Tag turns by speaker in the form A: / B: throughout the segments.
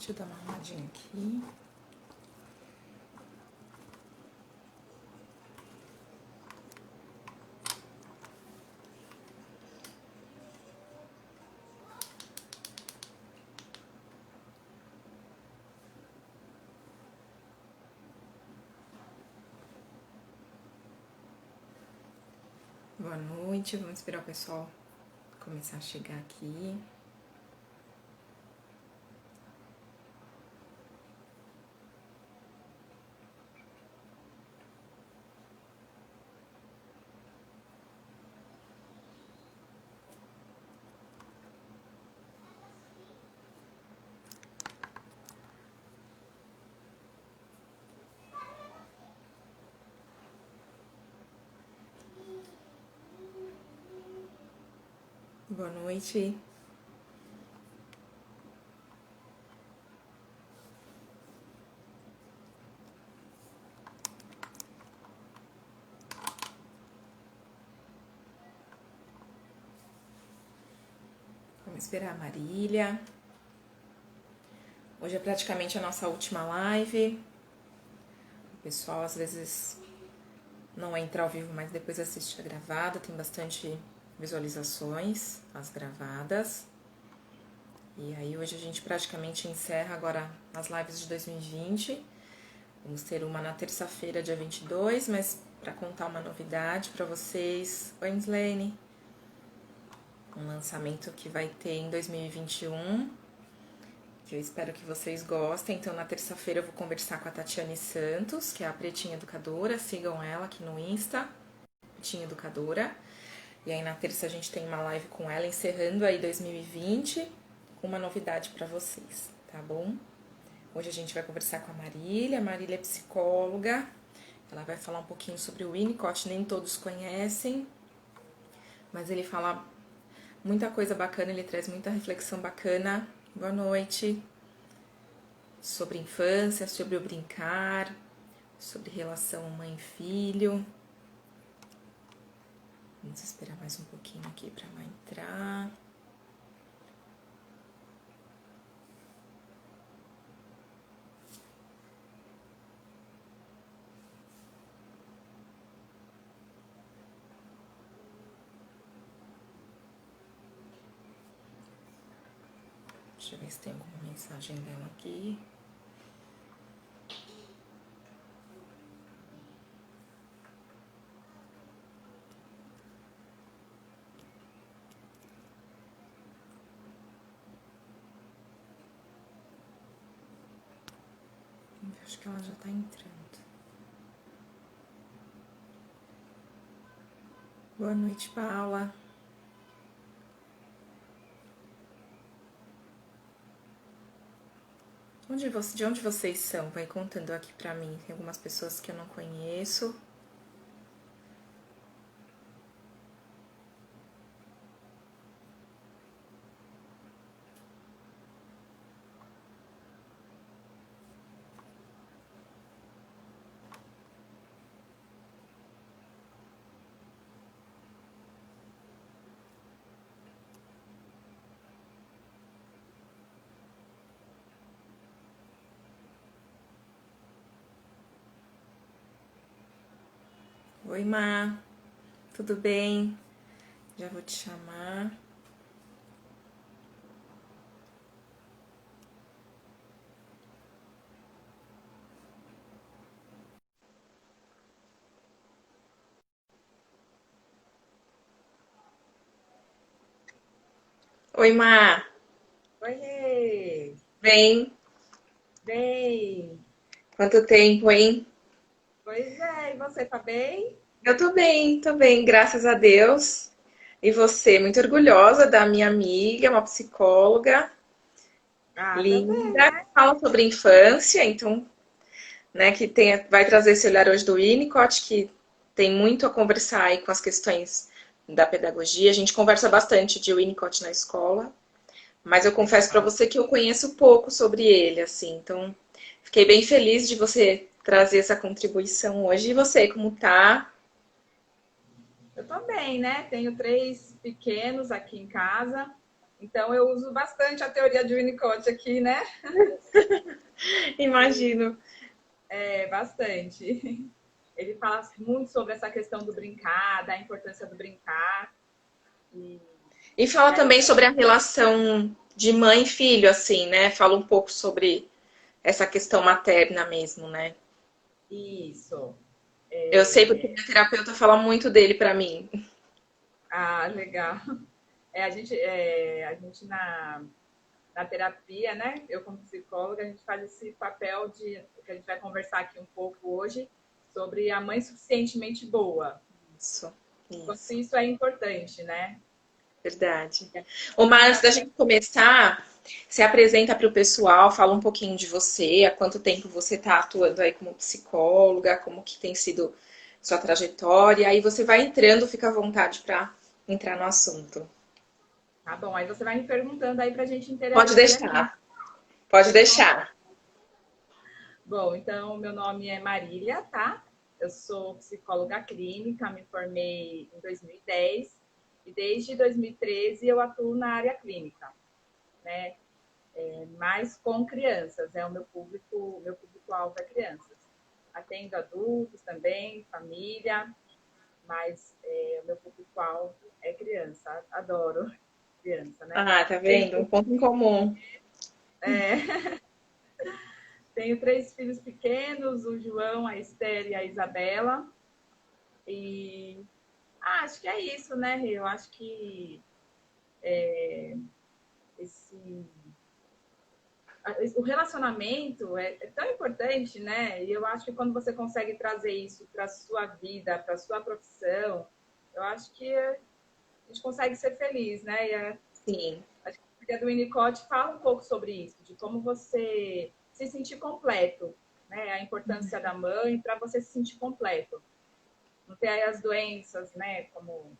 A: Deixa eu dar uma arrumadinha aqui. Boa noite, vamos esperar o pessoal começar a chegar aqui. Boa noite. Vamos esperar a Marília. Hoje é praticamente a nossa última live. O pessoal às vezes não entra ao vivo, mas depois assiste a gravada. Tem bastante visualizações as gravadas. E aí hoje a gente praticamente encerra agora as lives de 2020. Vamos ter uma na terça-feira, dia 22, mas para contar uma novidade para vocês. Oi, Inslane. Um lançamento que vai ter em 2021, que eu espero que vocês gostem. Então, na terça-feira eu vou conversar com a Tatiane Santos, que é a Pretinha Educadora. Sigam ela aqui no Insta, Pretinha Educadora. E aí, na terça, a gente tem uma live com ela, encerrando aí 2020, com uma novidade para vocês, tá bom? Hoje a gente vai conversar com a Marília. A Marília é psicóloga. Ela vai falar um pouquinho sobre o Winnicott, nem todos conhecem, mas ele fala muita coisa bacana, ele traz muita reflexão bacana. Boa noite. Sobre infância, sobre o brincar, sobre relação mãe e filho. Vamos esperar mais um pouquinho aqui para ela entrar. Deixa eu ver se tem alguma mensagem dela aqui. Acho que ela já tá entrando. Boa noite, Paula. De onde vocês são? Vai contando aqui pra mim. Tem algumas pessoas que eu não conheço. Oi, Má. Tudo bem? Já vou te chamar. Oi, Má.
B: Oiê!
A: Bem?
B: Bem!
A: Quanto tempo, hein?
B: Pois é, e você tá bem?
A: Eu tô bem, graças a Deus. E você, muito orgulhosa da minha amiga, uma psicóloga
B: Ah, também,
A: linda, que
B: né?
A: fala sobre infância, então, né, que tem, vai trazer esse olhar hoje do Winnicott, que tem muito a conversar aí com as questões da pedagogia. A gente conversa bastante de Winnicott na escola, mas eu confesso para
B: Ah,
A: você que eu conheço pouco sobre ele, assim, então fiquei bem feliz de você trazer essa contribuição hoje. E você, como tá?
B: eu tô bem, né? Tenho 3 pequenos aqui em casa. Então, eu uso bastante a teoria de Winnicott aqui, né?
A: Imagino.
B: É, bastante. Ele fala muito sobre essa questão do brincar, da importância do brincar. E,
A: E
B: e
A: fala
B: aí,
A: também sobre a relação de mãe e filho, assim, né? Fala um pouco sobre essa questão materna mesmo, né?
B: isso.
A: Eu sei porque minha terapeuta fala muito dele pra mim.
B: Ah, legal. A gente na terapia, né? Eu como psicóloga, a gente faz esse papel de que a gente vai conversar aqui um pouco hoje sobre a mãe suficientemente boa.
A: Isso,
B: Quanto
A: isso,
B: isso é importante, né?
A: verdade. Ô, Mar, antes da gente começar, se apresenta para o pessoal, fala um pouquinho de você, há quanto tempo você está atuando aí como psicóloga, como que tem sido sua trajetória, aí você vai entrando, fica à vontade para entrar no assunto.
B: Tá bom, aí você vai me perguntando aí para a gente
A: Pode
B: interagir aqui.
A: deixar, pode deixar.
B: Bom, então, meu nome é Marília, tá? Eu sou psicóloga clínica, me formei em 2010 e desde 2013 eu atuo na área clínica, né? Mais com crianças, é o meu público-alvo é crianças. Atendo adultos também, família, mas o meu público-alvo é criança. Adoro criança, né?
A: Ah, tá
B: Tenho,
A: vendo? Um ponto em comum.
B: tenho três filhos pequenos, o João, a Esther e a Isabela. E acho que é isso, né, Rê? Eu acho que esse, o relacionamento é tão importante, né? E eu acho que quando você consegue trazer isso para a sua vida, para a sua profissão, eu acho que a gente consegue ser feliz, né?
A: Sim.
B: Acho que a do Winnicott fala um pouco sobre isso, de como você se sentir completo, né? A importância da mãe para você se sentir completo. Não ter aí as doenças, né? Como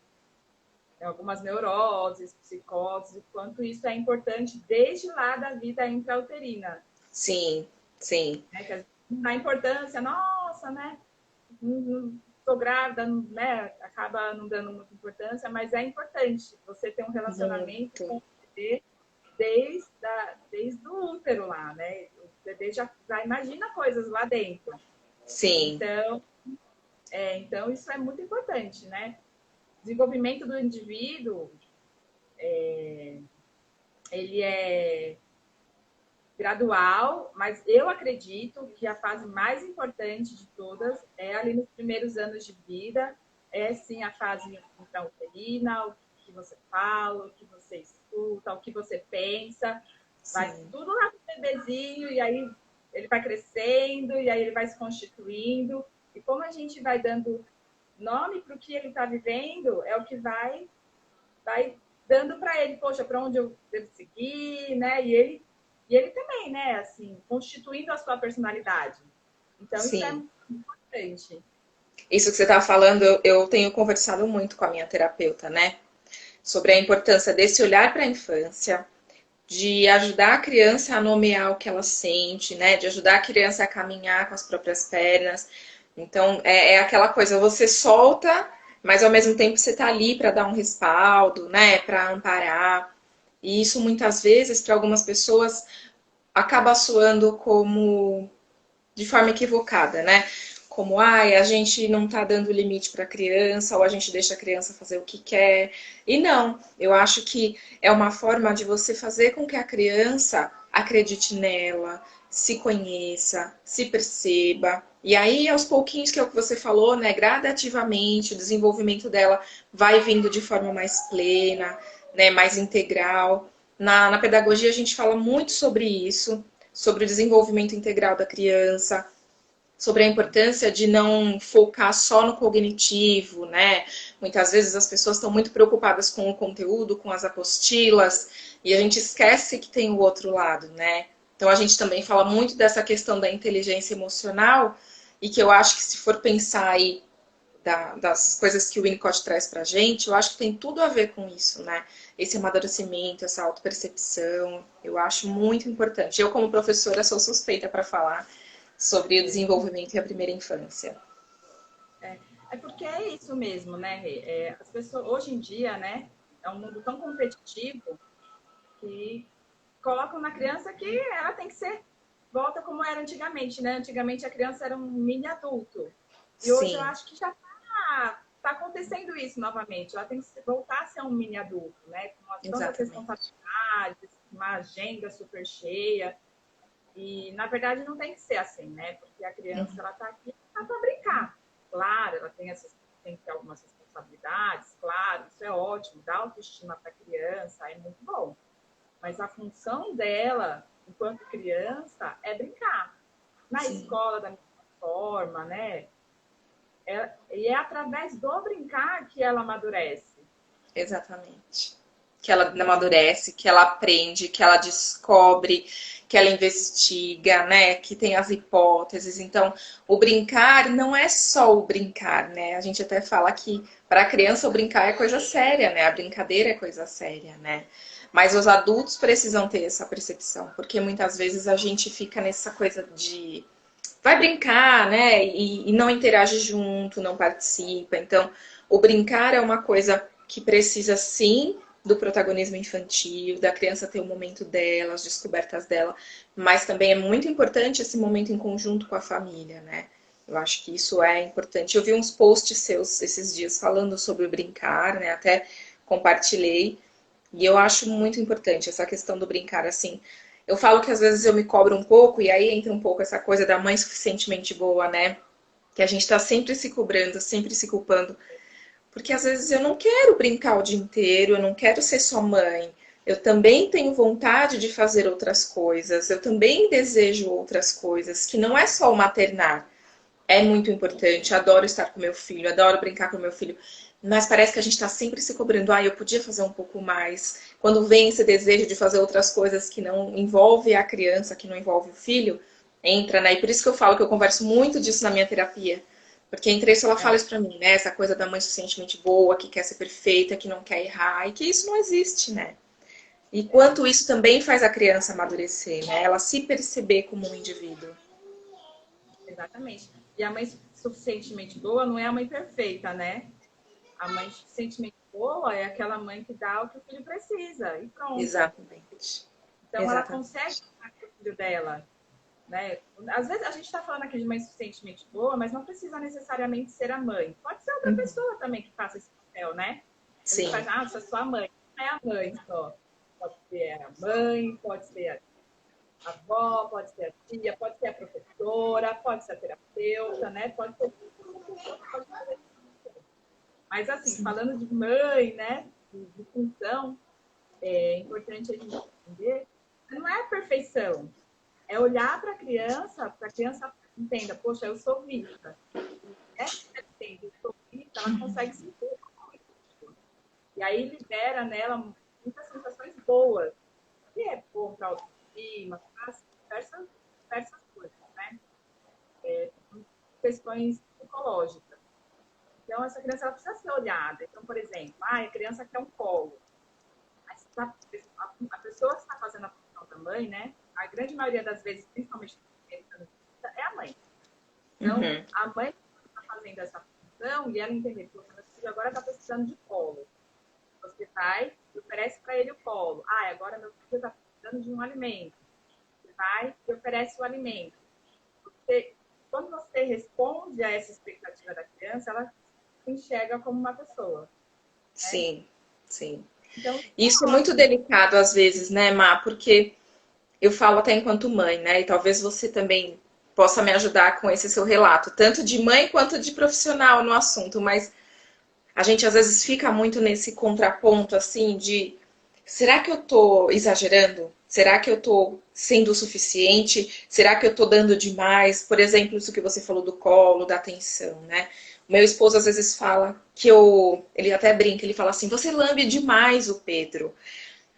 B: algumas neuroses, psicoses, o quanto isso é importante desde lá da vida intrauterina.
A: Sim, sim.
B: Né? Que não dá importância, nossa, né? Estou grávida, né? Acaba não dando muita importância, mas é importante você ter um relacionamento
A: Muito.
B: com o bebê desde o útero lá, né? O bebê já imagina coisas lá dentro.
A: Sim.
B: Então, então isso é muito importante, né? Desenvolvimento do indivíduo, ele é gradual, mas eu acredito que a fase mais importante de todas é ali nos primeiros anos de vida, é sim a fase intrauterina, o que você fala, o que você escuta, o que você pensa, vai
A: Sim.
B: tudo lá pro bebezinho, e aí ele vai crescendo, e aí ele vai se constituindo, e como a gente vai dando nome para o que ele está vivendo, é o que vai dando para ele, poxa, para onde eu devo seguir, né? E ele também, né? Assim, constituindo a sua personalidade. Então, isso é
A: Sim.
B: importante.
A: Isso que você está falando, eu tenho conversado muito com a minha terapeuta, né? Sobre a importância desse olhar para a infância, de ajudar a criança a nomear o que ela sente, né? De ajudar a criança a caminhar com as próprias pernas. Então, é aquela coisa, você solta, mas ao mesmo tempo você está ali para dar um respaldo, né? Para amparar. E isso muitas vezes, para algumas pessoas, acaba soando como de forma equivocada, né? Como, ai, a gente não tá dando limite para a criança, ou a gente deixa a criança fazer o que quer. E não, eu acho que é uma forma de você fazer com que a criança acredite nela, se conheça, se perceba. E aí, aos pouquinhos, que é o que você falou, né? Gradativamente, o desenvolvimento dela vai vindo de forma mais plena, né? Mais integral. Na pedagogia, a gente fala muito sobre isso, sobre o desenvolvimento integral da criança, sobre a importância de não focar só no cognitivo, né? Muitas vezes as pessoas estão muito preocupadas com o conteúdo, com as apostilas, e a gente esquece que tem o outro lado, né? Então a gente também fala muito dessa questão da inteligência emocional, e que eu acho que se for pensar aí das coisas que o Winnicott traz pra gente, eu acho que tem tudo a ver com isso, né? Esse amadurecimento, essa autopercepção, eu acho muito importante. Eu, como professora, sou suspeita para falar sobre o desenvolvimento e a primeira infância.
B: É porque é isso mesmo, né, Rê? As pessoas, hoje em dia, né, é um mundo tão competitivo que colocam na criança que ela tem que ser, volta como era antigamente, né? Antigamente a criança era um mini adulto. E hoje eu
A: Sim,
B: acho que já tá acontecendo isso novamente. Ela tem que voltar a ser um mini adulto, né? Com tantas
A: exatamente.
B: responsabilidades, uma agenda super cheia. E, na verdade, não tem que ser assim, né? Porque a criança, ela tá aqui para brincar. Claro, ela tem que ter algumas responsabilidades, claro, isso é ótimo, dá autoestima para a criança, é muito bom. Mas a função dela, enquanto criança, é brincar. Na
A: Sim.
B: escola, da mesma forma, né? E é através do brincar que ela amadurece.
A: Exatamente. Que ela amadurece, que ela aprende, que ela descobre, que ela investiga, né? Que tem as hipóteses. Então, o brincar não é só o brincar, né? A gente até fala que para a criança o brincar é coisa séria, né? A brincadeira é coisa séria, né? Mas os adultos precisam ter essa percepção, porque muitas vezes a gente fica nessa coisa de vai brincar, né? E não interage junto, não participa. Então, o brincar é uma coisa que precisa sim do protagonismo infantil, da criança ter o momento dela, as descobertas dela, mas também é muito importante esse momento em conjunto com a família, né? Eu acho que isso é importante. Eu vi uns posts seus esses dias falando sobre o brincar, né? Até compartilhei. E eu acho muito importante essa questão do brincar assim. Eu falo que às vezes eu me cobro um pouco, e aí entra um pouco essa coisa da mãe suficientemente boa, né? Que a gente tá sempre se cobrando, sempre se culpando. Porque às vezes eu não quero brincar o dia inteiro, eu não quero ser só mãe. Eu também tenho vontade de fazer outras coisas, eu também desejo outras coisas, que não é só o maternar. É muito importante, adoro estar com meu filho, adoro brincar com meu filho. Mas parece que a gente está sempre se cobrando. Ah, eu podia fazer um pouco mais. Quando vem esse desejo de fazer outras coisas que não envolve a criança, que não envolve o filho, entra, né? E por isso que eu falo que eu converso muito disso na minha terapia. Porque entre isso ela fala
B: É,
A: isso pra mim, né? Essa coisa da mãe suficientemente boa, que quer ser perfeita, que não quer errar, e que isso não existe, né? E
B: é,
A: quanto isso também faz a criança amadurecer, né? Ela se perceber como um indivíduo.
B: exatamente. E a mãe suficientemente boa não é a mãe perfeita, né? A mãe suficientemente boa é aquela mãe que dá o que o filho precisa e pronto.
A: Exatamente.
B: Então, ela consegue
A: Exatamente.
B: dar para o filho dela, né? Às vezes a gente está falando aqui de mãe suficientemente boa, mas não precisa necessariamente ser a mãe. Pode ser outra
A: Uhum.
B: pessoa também que faça esse papel, né? A gente
A: Sim.
B: faz, ah, sou sua mãe. Não é a mãe só. Pode ser a mãe, pode ser a avó, pode ser a tia, pode ser a professora, pode ser a terapeuta, né? Pode ser uma pessoa que pode fazer. Mas assim,
A: Sim.
B: falando de mãe, né? De função, é importante a gente entender que não é a perfeição. É olhar para a criança entenda, poxa, eu sou vista. Essa que ela entende, eu sou vista, ela consegue se ver como isso. E aí libera nela muitas sensações boas, que é bom para a autoestima, para diversas coisas, né? Questões psicológicas. Então, essa criança ela precisa ser olhada. Então, por exemplo, a criança quer um colo. Mas a pessoa que está fazendo a função da mãe, né? A grande maioria das vezes, principalmente é a mãe. Então,
A: Uhum.
B: a mãe está fazendo essa função e ela entender, poxa, meu filho agora está precisando de colo. Você vai e oferece para ele o colo. Ah, agora meu filho está precisando de um alimento. Você vai e oferece o alimento. Você, quando você responde a essa expectativa da criança, ela se enxerga como uma pessoa, né?
A: Sim, sim.
B: Então,
A: Isso é
B: é
A: muito
B: ótimo.
A: delicado às vezes, né, Má? Porque eu falo até enquanto mãe, né? E talvez você também possa me ajudar com esse seu relato, tanto de mãe quanto de profissional no assunto, mas a gente às vezes fica muito nesse contraponto assim de será que eu tô exagerando? Será que eu tô sendo o suficiente? Será que eu tô dando demais? Por exemplo, isso que você falou do colo, da atenção, né? O meu esposo às vezes fala que ele até brinca, ele fala assim: "Você lambe demais o Pedro".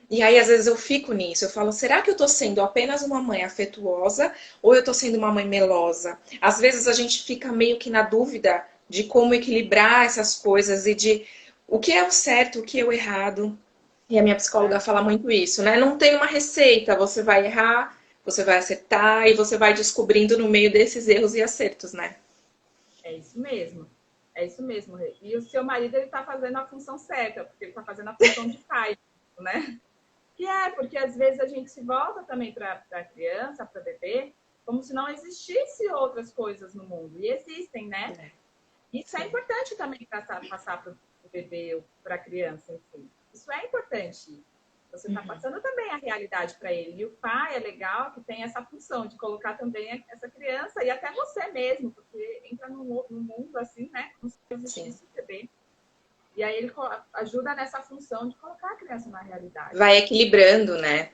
A: E aí às vezes eu fico nisso, eu falo: "Será que eu tô sendo apenas uma mãe afetuosa ou eu tô sendo uma mãe melosa?". Às vezes a gente fica meio que na dúvida de como equilibrar essas coisas e de o que é o certo, o que é o errado. E a minha psicóloga
B: É,
A: fala muito isso, né? Não tem uma receita, você vai errar, você vai acertar e você vai descobrindo no meio desses erros e acertos, né?
B: é isso mesmo. É isso mesmo, Rê. E o seu marido ele está fazendo a função certa, porque ele está fazendo a função de pai, né? Porque às vezes a gente se volta também para a criança, para o bebê, como se não existisse outras coisas no mundo. E existem, né? Isso é importante também passar para o bebê ou para a criança, enfim. Isso é importante. Você está passando também a realidade para ele. E o pai é legal que tem essa função de colocar também essa criança e até você mesmo, porque entra no mundo assim, né? Como se existisse o bebê. E aí ele ajuda nessa função de colocar a criança na realidade.
A: Vai equilibrando, né?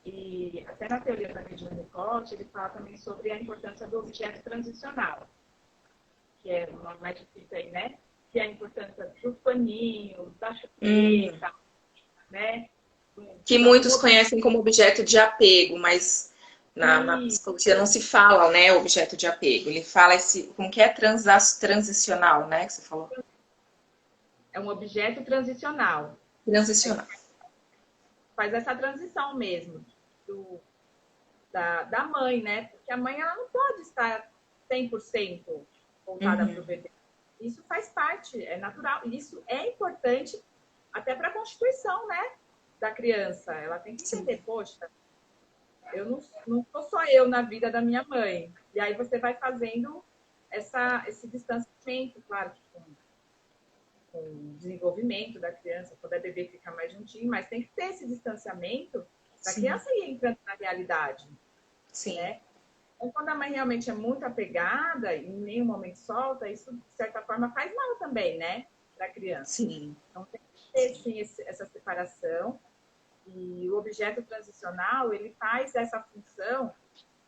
B: E até na teoria da Regina Ricotti, ele fala também sobre a importância do objeto transicional, que é o nome mais difícil aí, né? Que é a importância do paninho, da chupeta, né?
A: Que muitos conhecem como objeto de apego, mas na psicologia não se fala, né, objeto de apego. Ele fala como que é transicional, né, que você falou.
B: É um objeto transicional.
A: Transicional.
B: Faz essa transição mesmo da mãe, né? Porque a mãe ela não pode estar 100% voltada para o bebê. Isso faz parte, é natural. E isso é importante até para a constituição, né? Da criança. Ela tem que entender, poxa, eu não sou só eu na vida da minha mãe. E aí você vai fazendo esse distanciamento, claro, com o desenvolvimento da criança, quando é bebê fica mais juntinho, mas tem que ter esse distanciamento da criança ir entrando na realidade.
A: Sim.
B: Né? Então, quando a mãe realmente é muito apegada e em nenhum momento solta, isso, de certa forma, faz mal também, né? Para a criança.
A: Sim.
B: Então, tem que ter, sim, essa separação. E o objeto transicional, ele faz essa função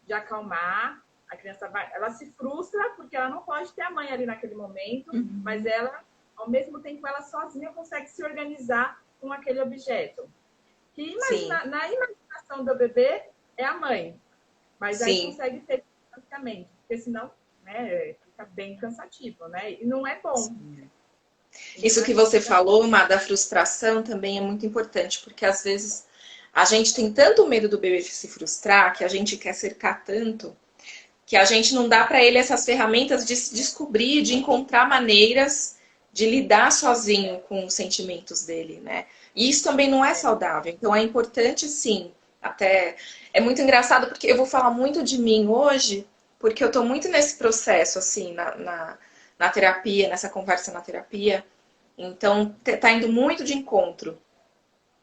B: de acalmar. A criança ela se frustra porque ela não pode ter a mãe ali naquele momento, mas ela, ao mesmo tempo, ela sozinha consegue se organizar com aquele objeto. Que na imaginação do bebê é a mãe, mas aí consegue ter distanciamento, porque senão, né, fica bem cansativo, né? E não é bom.
A: Isso que você falou, Má, da frustração também é muito importante, porque às vezes a gente tem tanto medo do bebê se frustrar, que a gente quer cercar tanto, que a gente não dá para ele essas ferramentas de se descobrir, de encontrar maneiras de lidar sozinho com os sentimentos dele, né? E isso também não é saudável. Então é importante, sim. Até é muito engraçado porque eu vou falar muito de mim hoje, porque eu tô muito nesse processo, assim, na terapia, nessa conversa na terapia. Então tá indo muito de encontro.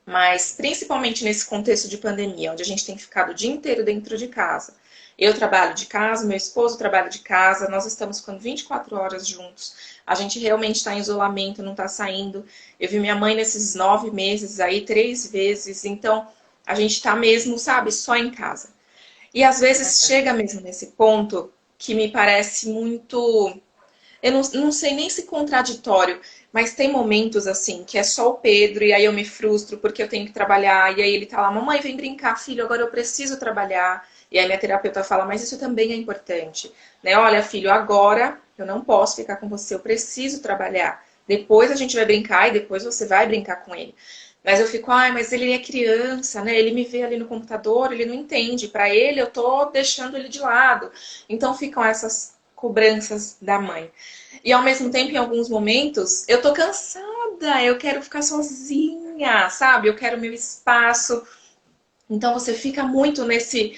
A: Mas principalmente nesse contexto de pandemia, onde a gente tem ficado o dia inteiro dentro de casa. Eu trabalho de casa, meu esposo trabalha de casa, nós estamos ficando 24 horas juntos. A gente realmente está em isolamento, não está saindo. Eu vi minha mãe nesses 9 meses aí 3 vezes, então a gente está mesmo, sabe, só em casa. E às vezes chega mesmo nesse ponto que me parece muito. Eu não sei nem se contraditório, mas tem momentos assim que é só o Pedro e aí eu me frustro porque eu tenho que trabalhar e aí ele tá lá, mamãe, vem brincar, filho, agora eu preciso trabalhar. E aí minha terapeuta fala, mas isso também é importante, né? Olha, filho, agora eu não posso ficar com você, eu preciso trabalhar. Depois a gente vai brincar e depois você vai brincar com ele. Mas eu fico, ai, mas ele é criança, né? Ele me vê ali no computador, ele não entende. Para ele, eu tô deixando ele de lado. Então ficam essas cobranças da mãe. E ao mesmo tempo, em alguns momentos, eu tô cansada, eu quero ficar sozinha, sabe? Eu quero meu espaço. Então você fica muito nesse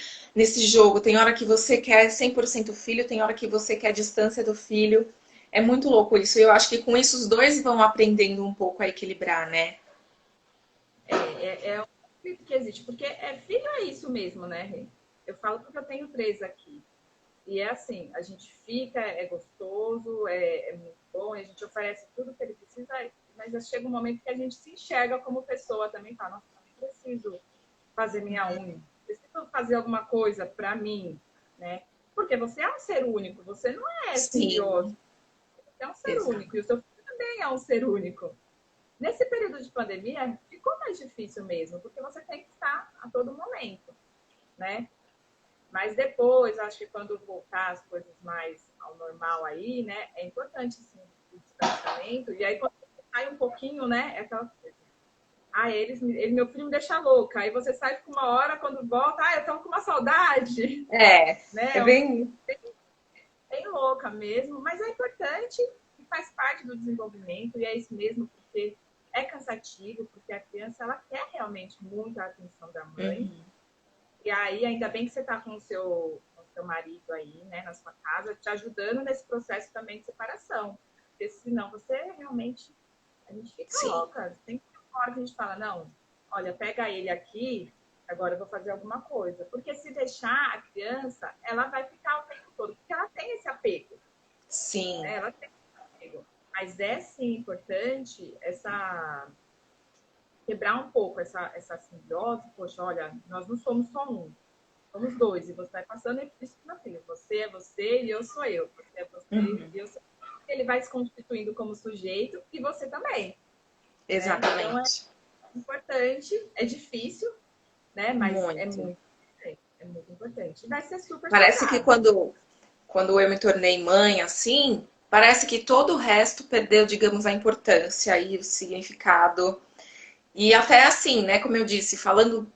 A: jogo. Tem hora que você quer 100% filho, tem hora que você quer distância do filho. É muito louco isso. E eu acho que com isso os dois vão aprendendo um pouco a equilibrar, né?
B: É um conflito que existe, porque filho é isso mesmo, né, Rê? Eu falo porque eu tenho 3 aqui. E é assim, a gente fica, é gostoso, é muito bom, a gente oferece tudo que ele precisa, mas chega um momento que a gente se enxerga como pessoa também, fala, nossa, eu preciso fazer minha unha, preciso fazer alguma coisa para mim, né? Porque você é um ser único, você não é simbiose, você é um ser único, e o seu filho também é um ser único. Nesse período de pandemia, ficou mais difícil mesmo, porque você tem que estar a todo momento, né? Mas depois, acho que quando voltar as coisas mais ao normal aí, né, é importante, sim, o distanciamento. E aí, quando sai um pouquinho, né, é aquela coisa. Ah, meu filho me deixa louca. Aí você sai com uma hora, quando volta, eu tô com uma saudade. Né?
A: É bem...
B: Bem louca mesmo, mas é importante e faz parte do desenvolvimento, e é isso mesmo, porque é cansativo, porque a criança, ela quer realmente muito a atenção da mãe.
A: Uhum.
B: E aí, ainda bem que você está com o seu marido aí, né, na sua casa, te ajudando nesse processo também de separação. Porque senão você realmente, a gente fica
A: Sim,
B: louca. Tem uma hora que a gente fala, não, olha, pega ele aqui, agora eu vou fazer alguma coisa. Porque se deixar a criança, ela vai ficar o tempo todo, porque ela tem esse apego.
A: sim,
B: Né? Ela tem esse apego. Mas é sim importante quebrar um pouco essa simbiose. Poxa, olha, nós não somos só um, somos dois. E você vai passando isso para o meu filho. Você é você e eu sou eu. Você é você
A: uhum.
B: e eu sou eu. Ele vai se constituindo como sujeito e você também. Né? Então é
A: Exatamente.
B: importante, é difícil, né? Mas
A: Muito.
B: é muito importante. E vai ser super
A: Parece que
B: saudável.
A: quando eu me tornei mãe, assim, parece que todo o resto perdeu, digamos, a importância e o significado. E até assim, né, como eu disse, falando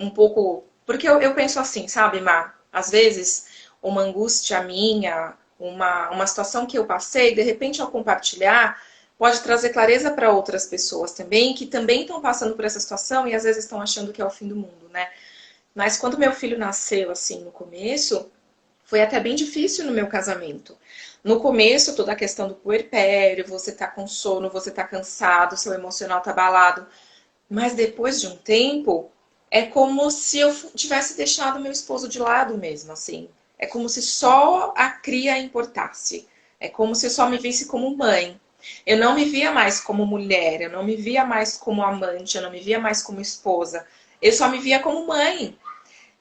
A: um pouco. Porque eu penso assim, sabe, Mar? Às vezes, uma angústia minha, uma situação que eu passei, de repente, ao compartilhar, pode trazer clareza para outras pessoas também, que também estão passando por essa situação e às vezes estão achando que é o fim do mundo, né? Mas quando meu filho nasceu, assim, no começo, foi até bem difícil no meu casamento. No começo, toda a questão do puerpério, você tá com sono, você tá cansado, seu emocional tá abalado. Mas depois de um tempo, é como se eu tivesse deixado meu esposo de lado mesmo, assim. É como se só a cria importasse. É como se eu só me visse como mãe. Eu não me via mais como mulher, eu não me via mais como amante, eu não me via mais como esposa. Eu só me via como mãe.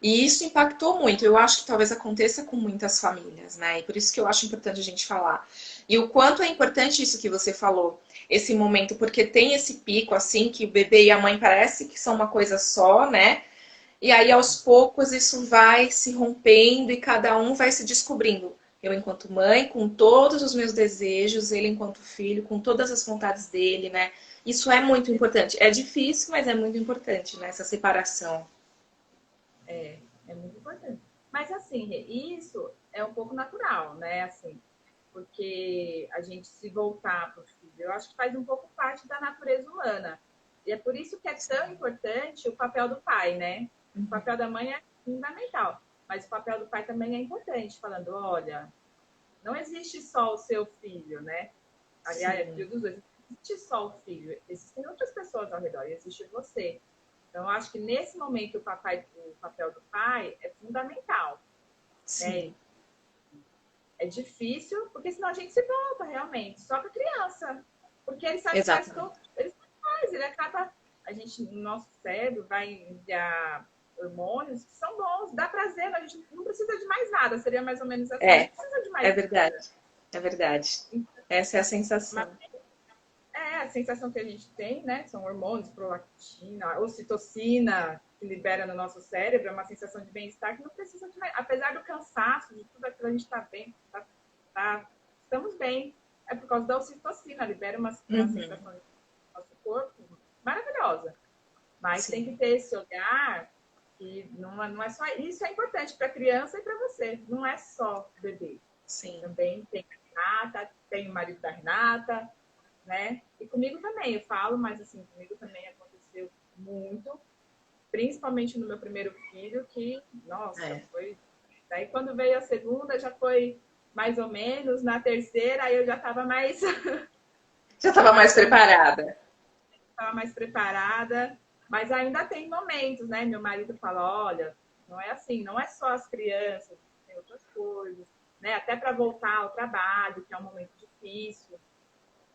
A: E isso impactou muito. Eu acho que talvez aconteça com muitas famílias, né? E por isso que eu acho importante a gente falar. E o quanto é importante isso que você falou, esse momento, porque tem esse pico, assim, que o bebê e a mãe parece que são uma coisa só, né? E aí, aos poucos, isso vai se rompendo e cada um vai se descobrindo. Eu, enquanto mãe, com todos os meus desejos, ele, enquanto filho, com todas as vontades dele, né? Isso é muito importante. É difícil, mas é muito importante, né? Essa separação.
B: É muito importante. Mas assim, isso é um pouco natural, né? Assim, porque a gente se voltar para o filho, eu acho que faz um pouco parte da natureza humana. E é por isso que é tão importante o papel do pai, né? O papel da mãe é fundamental, mas o papel do pai também é importante, falando, olha, não existe só o seu filho, né? Aliás, é
A: Sim,
B: filho dos dois. Não existe só o filho, existem outras pessoas ao redor, e existe você. Então, eu acho que nesse momento o papel do pai é fundamental, né?
A: sim.
B: É difícil, porque senão a gente se volta realmente só para criança, porque ele sabe que faz
A: Exatamente.
B: todo, ele faz, ele acaba, a gente, no nosso cérebro vai enviar hormônios que são bons, dá prazer, a gente não precisa de mais nada, seria mais ou menos assim, não
A: É,
B: precisa de
A: é
B: mais
A: verdade.
B: nada.
A: É verdade. Essa é a sensação.
B: A sensação que a gente tem, né? São hormônios, prolactina, ocitocina, que libera no nosso cérebro, é uma sensação de bem-estar que não precisa de mais. Apesar do cansaço, de tudo aquilo, a gente está bem, estamos bem. É por causa da ocitocina, libera uma
A: Uhum,
B: sensação no nosso corpo maravilhosa. Mas tem que
A: sim,
B: ter esse olhar que não é só. Isso é importante para a criança e para você, não é só o bebê.
A: sim.
B: Também tem a Renata, tem o marido da Renata, né? E comigo também, eu falo, mas assim, comigo também aconteceu muito, principalmente no meu primeiro filho, que, nossa,
A: É.
B: foi. Daí quando veio a segunda, já foi mais ou menos, na terceira, aí eu já estava mais,
A: Já estava mais
B: mais ou menos,
A: preparada.
B: estava mais preparada, mas ainda tem momentos, né? Meu marido fala, olha, não é assim, não é só as crianças, tem outras coisas, né? Até para voltar ao trabalho, que é um momento difícil,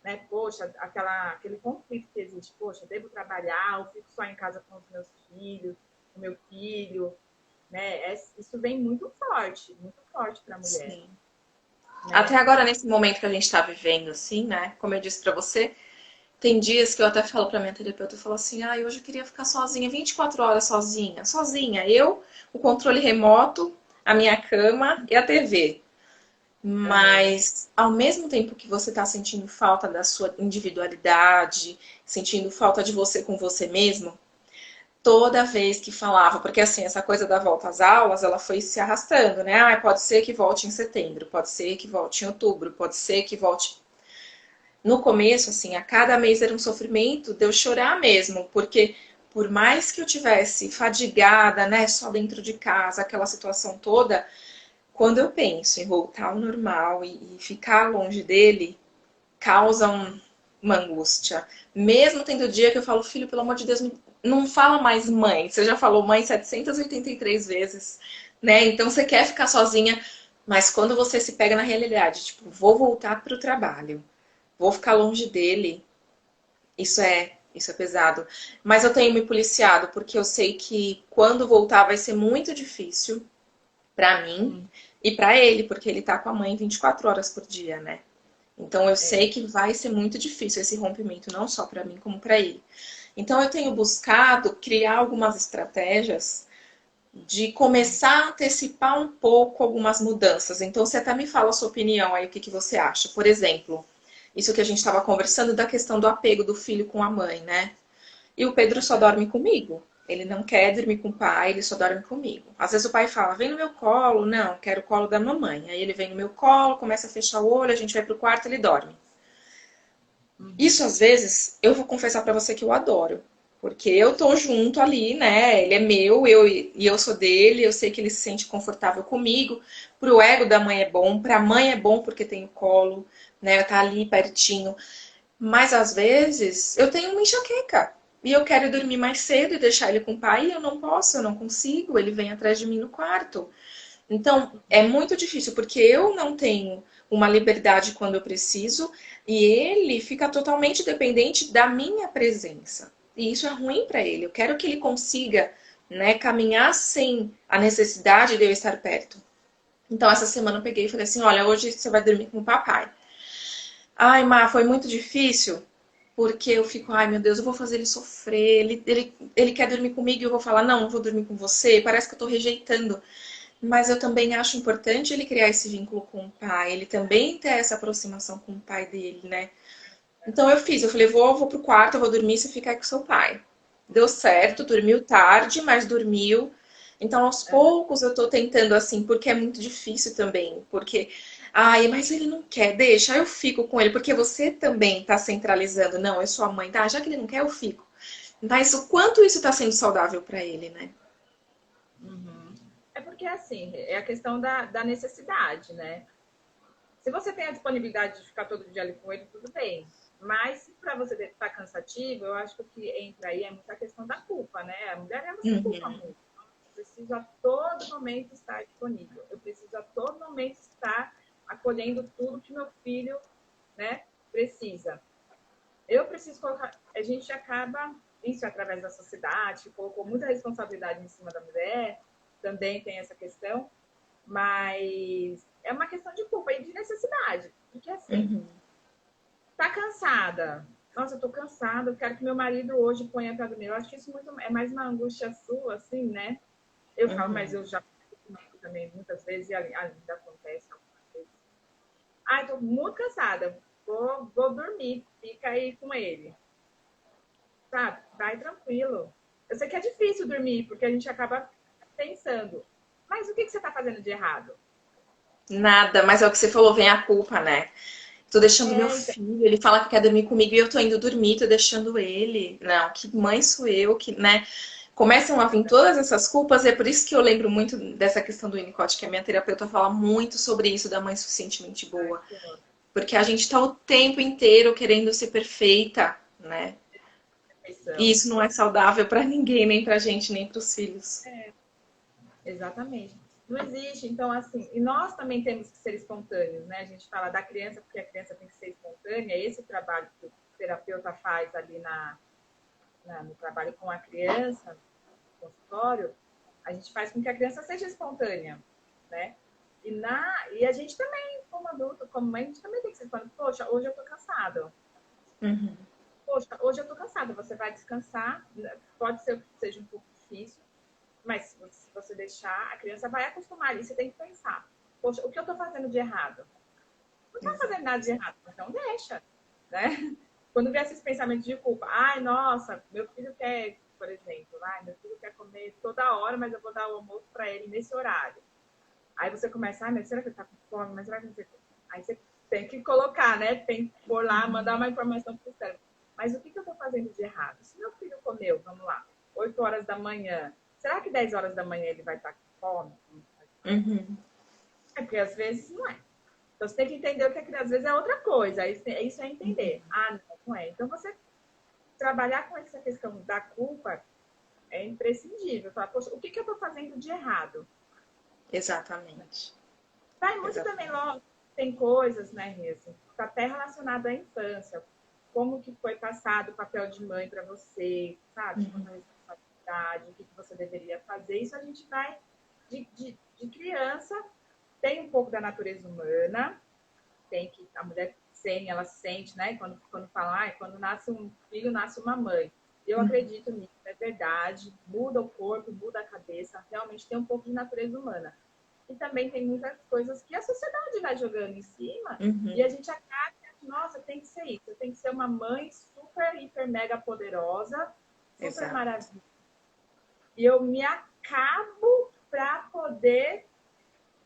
B: né? Poxa, aquele conflito que existe, poxa, devo trabalhar, eu fico só em casa com os meus filhos, com o meu filho, né? Isso vem muito forte para a mulher,
A: Sim. Até
B: né?
A: agora, nesse momento que a gente está vivendo, assim, né? Como eu disse para você, tem dias que eu até falo para minha terapeuta, eu falo assim, ah, hoje eu queria ficar sozinha, 24 horas sozinha, sozinha. Eu, o controle remoto, a minha cama e a TV.
B: Uhum.
A: Mas ao mesmo tempo que você está sentindo falta da sua individualidade, sentindo falta de você com você mesmo, toda vez que falava, porque assim, essa coisa da volta às aulas, ela foi se arrastando, né? Ah, pode ser que volte em setembro, pode ser que volte em outubro, pode ser que volte. No começo, assim, a cada mês era um sofrimento de eu chorar mesmo, porque por mais que eu tivesse fadigada, né, só dentro de casa, aquela situação toda, quando eu penso em voltar ao normal e ficar longe dele, causa uma angústia. Mesmo tendo dia que eu falo, filho, pelo amor de Deus, não fala mais mãe. Você já falou mãe 783 vezes, né? Então você quer ficar sozinha, mas quando você se pega na realidade, tipo, vou voltar pro trabalho, vou ficar longe dele, isso é pesado. Mas eu tenho me policiado porque eu sei que quando voltar vai ser muito difícil pra mim e pra ele, porque ele tá com a mãe 24 horas por dia, né? Então eu sei que vai ser muito difícil esse rompimento, não só para mim, como para ele. Então eu tenho buscado criar algumas estratégias de começar a antecipar um pouco algumas mudanças. Então você até me fala a sua opinião aí, o que você acha. Por exemplo, isso que a gente estava conversando da questão do apego do filho com a mãe, né? E o Pedro só dorme comigo. Ele não quer dormir com o pai, ele só dorme comigo. Às vezes o pai fala, vem no meu colo. Não, quero o colo da mamãe. Aí ele vem no meu colo, começa a fechar o olho, a gente vai pro quarto, ele dorme. Isso às vezes, eu vou confessar pra você que eu adoro. Porque eu tô junto ali, né? Ele é meu, e eu sou dele, eu sei que ele se sente confortável comigo. Pro ego da mãe é bom, pra mãe é bom porque tem o colo, né? Tá ali pertinho. Mas às vezes eu tenho uma enxaqueca. E eu quero dormir mais cedo e deixar ele com o pai, e eu não posso, eu não consigo. Ele vem atrás de mim no quarto. Então, é muito difícil, porque eu não tenho uma liberdade quando eu preciso, e ele fica totalmente dependente da minha presença. E isso é ruim para ele. Eu quero que ele consiga, né, caminhar sem a necessidade de eu estar perto. Então, essa semana eu peguei e falei assim: olha, hoje você vai dormir com o papai. Ai, Má, foi muito difícil, porque eu fico, ai meu Deus, eu vou fazer ele sofrer. Ele quer dormir comigo e eu vou falar, não, não vou dormir com você. Parece que eu tô rejeitando. Mas eu também acho importante ele criar esse vínculo com o pai, ele também ter essa aproximação com o pai dele, né? Então eu falei, vou pro quarto, eu vou dormir, você fica aí com seu pai. Deu certo, dormiu tarde, mas dormiu. Então aos poucos eu tô tentando assim, porque é muito difícil também, porque ai, mas ele não quer, deixa, eu fico com ele, porque você também tá centralizando, não, eu sou a mãe, tá? Já que ele não quer, eu fico. Mas o quanto isso tá sendo saudável pra ele, né?
B: Uhum. É porque, assim, é a questão da necessidade, né? Se você tem a disponibilidade de ficar todo dia ali com ele, tudo bem. Mas se para você estar cansativo, eu acho que o que entra aí é muita questão da culpa, né? A mulher, ela se culpa
A: Uhum.
B: muito. Eu preciso a todo momento estar disponível. Eu preciso a todo momento estar acolhendo tudo que meu filho, né, precisa. Eu preciso colocar... A gente acaba, isso através da sociedade, que colocou muita responsabilidade em cima da mulher, também tem essa questão, mas é uma questão de culpa e de necessidade. Porque assim,
A: Uhum.
B: tá cansada. Nossa, eu tô cansada, eu quero que meu marido hoje ponha pra dormir. Eu acho que isso muito, é mais uma angústia sua, assim, né? Eu falo, mas
A: Uhum.
B: eu já também muitas vezes e ainda acontece algumas vezes. Ai, tô muito cansada. Vou dormir. Fica aí com ele. Sabe? Vai tranquilo. Eu sei que é difícil dormir, porque a gente acaba pensando, mas o que você está fazendo de errado?
A: Nada, mas é o que você falou, vem a culpa, né? Tô deixando meu
B: É, então,
A: filho, ele fala que quer dormir comigo e eu tô indo dormir, tô deixando ele. Não, que mãe sou eu, que, né? Começam a vir todas essas culpas, e é por isso que eu lembro muito dessa questão do Winnicott, que a minha terapeuta fala muito sobre isso da mãe suficientemente boa. Porque a gente tá o tempo inteiro querendo ser perfeita, né? E
B: perfeição.
A: isso não é saudável pra ninguém, nem pra gente, nem pros filhos.
B: Exatamente. Não existe, então, assim, e nós também temos que ser espontâneos, né? A gente fala da criança porque a criança tem que ser espontânea, esse trabalho que o terapeuta faz ali no trabalho com a criança, no consultório, a gente faz com que a criança seja espontânea, né? E a gente também, como adulto, como mãe, a gente também tem que ser espontâneo. Poxa, hoje eu tô cansado.
A: Uhum.
B: Poxa, hoje eu tô cansada. Você vai descansar, pode ser que seja um pouco difícil, mas se você deixar, a criança vai acostumar e você tem que pensar. Poxa, o que eu estou fazendo de errado? Não está fazendo nada de errado, então deixa, né? Quando vier esses pensamentos de culpa, ai, nossa, meu filho quer, por exemplo, ai, meu filho quer comer toda hora, mas eu vou dar o almoço para ele nesse horário. Aí você começa, ai, mas será que ele está com fome? Mas será que não sei? Aí você tem que colocar, né? Tem que pôr lá, mandar uma informação para o cérebro. Mas o que eu estou fazendo de errado? Se meu filho comeu, vamos lá. da manhã. Será que 10 horas da manhã ele vai estar com fome?
A: Uhum.
B: É porque às vezes não é. Então você tem que entender o que é que às vezes é outra coisa. Isso é entender. Ah, não, não é. Então você trabalhar com essa questão da culpa é imprescindível. Falar, poxa, o que eu estou fazendo de errado?
A: Exatamente.
B: Vai muito também,
A: Exatamente.
B: logo, tem coisas, né, assim, tá até relacionado à infância. Como que foi passado o papel de mãe para você, sabe? Quanto à responsabilidade, o que você deveria fazer. Isso a gente vai, de criança, tem um pouco da natureza humana, tem que a mulher ela sente, né? Quando fala, quando nasce um filho, nasce uma mãe. Eu acredito nisso, é verdade. Muda o corpo, muda a cabeça, realmente tem um pouco de natureza humana. E também tem muitas coisas que a sociedade vai jogando em cima e a gente acaba, nossa, tem que ser isso, tem que ser uma mãe super, hiper, mega poderosa, super
A: Exato.
B: maravilhosa. E eu me acabo para poder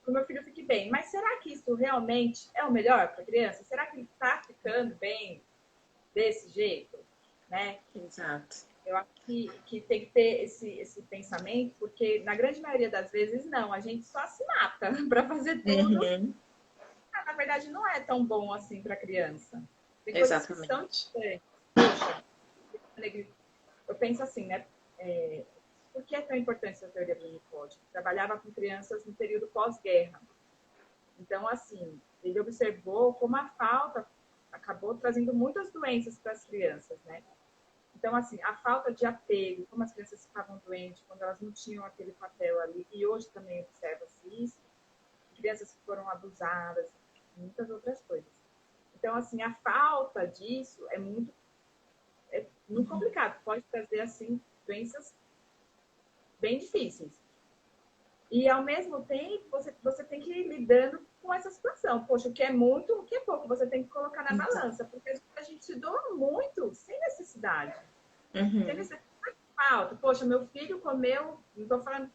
B: que o meu filho fique bem. Mas será que isso realmente é o melhor para a criança? Será que ele está ficando bem desse jeito? Né?
A: Exato.
B: Eu acho que tem que ter esse pensamento, porque na grande maioria das vezes, não. A gente só se mata para fazer tudo.
A: Uhum.
B: Na verdade, não é tão bom assim para a criança. Tem coisas que são
A: Exatamente.
B: diferentes. Poxa, eu penso assim, né? Por que é tão importante essa teoria do Unicode? Trabalhava com crianças no período pós-guerra. Então, assim, ele observou como a falta acabou trazendo muitas doenças para as crianças, né? Então, assim, a falta de apego, como as crianças ficavam doentes, quando elas não tinham aquele papel ali, e hoje também observa-se isso, crianças que foram abusadas, muitas outras coisas. Então, assim, a falta disso é muito complicado, pode trazer, assim, doenças bem difíceis. E, ao mesmo tempo, você tem que ir lidando com essa situação. Poxa, o que é muito, o que é pouco, você tem que colocar na balança, porque a gente se doa muito sem necessidade. Sem necessidade de falta. Poxa, meu filho comeu, não estou falando,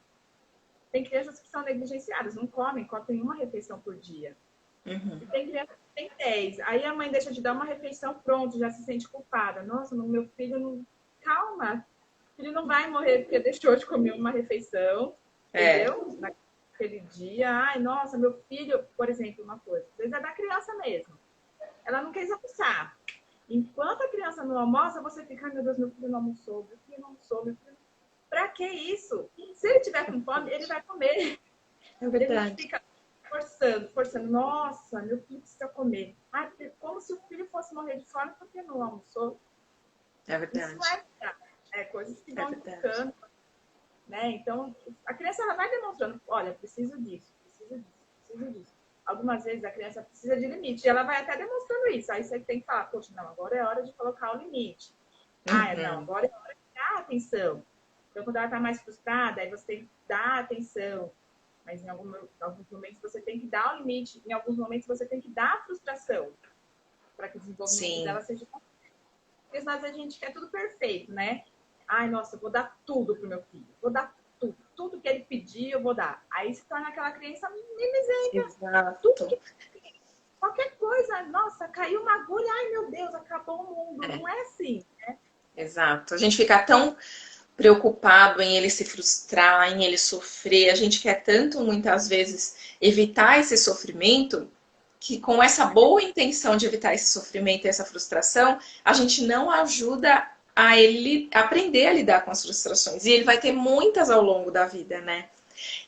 B: tem crianças que são negligenciadas, não comem uma refeição por dia. E tem crianças que tem 10. Aí a mãe deixa de dar uma refeição, pronto, já se sente culpada. Nossa, meu filho não... Calma, o filho não vai morrer porque deixou de comer uma refeição, entendeu? Naquele dia. Ai, nossa, meu filho, por exemplo, uma coisa, às vezes é da criança mesmo. Ela não quer almoçar. Enquanto a criança não almoça, você fica, ai meu Deus, meu filho não almoçou, meu filho não almoçou, meu filho... Pra que isso? Se ele tiver com fome, ele vai comer.
A: É
B: E a gente
A: verdade.
B: fica forçando. Nossa, meu filho precisa comer. Ah, como se o filho fosse morrer de fome porque não almoçou.
A: É
B: Isso não
A: verdade.
B: é verdade. É coisas que
A: É
B: vão
A: verdade.
B: ficando. Né? Então, a criança ela vai demonstrando, olha, preciso disso, preciso disso, preciso disso. Algumas vezes a criança precisa de limite, e ela vai até demonstrando isso. Aí você tem que falar, poxa, não, agora é hora de colocar o limite. Ah, não, agora é hora de dar atenção. Então, quando ela está mais frustrada, aí você tem que dar atenção. Mas em alguns momentos você tem que dar o limite, em alguns momentos você tem que dar a frustração para que o desenvolvimento
A: Sim.
B: dela seja. Porque às vezes a gente quer tudo perfeito, né? Ai, nossa, eu vou dar tudo pro meu filho. Vou dar tudo. Tudo que ele pedir, eu vou dar. Aí se torna aquela criança mimizenga. Tudo
A: Exato.
B: que... Qualquer coisa, nossa, caiu uma agulha, ai meu Deus, acabou o mundo.
A: É,
B: Não é assim, né?
A: exato. A gente fica tão preocupado em ele se frustrar, em ele sofrer. A gente quer tanto, muitas vezes, evitar esse sofrimento, que com essa boa intenção de evitar esse sofrimento e essa frustração, a gente não ajuda a ele aprender a lidar com as frustrações. E ele vai ter muitas ao longo da vida, né?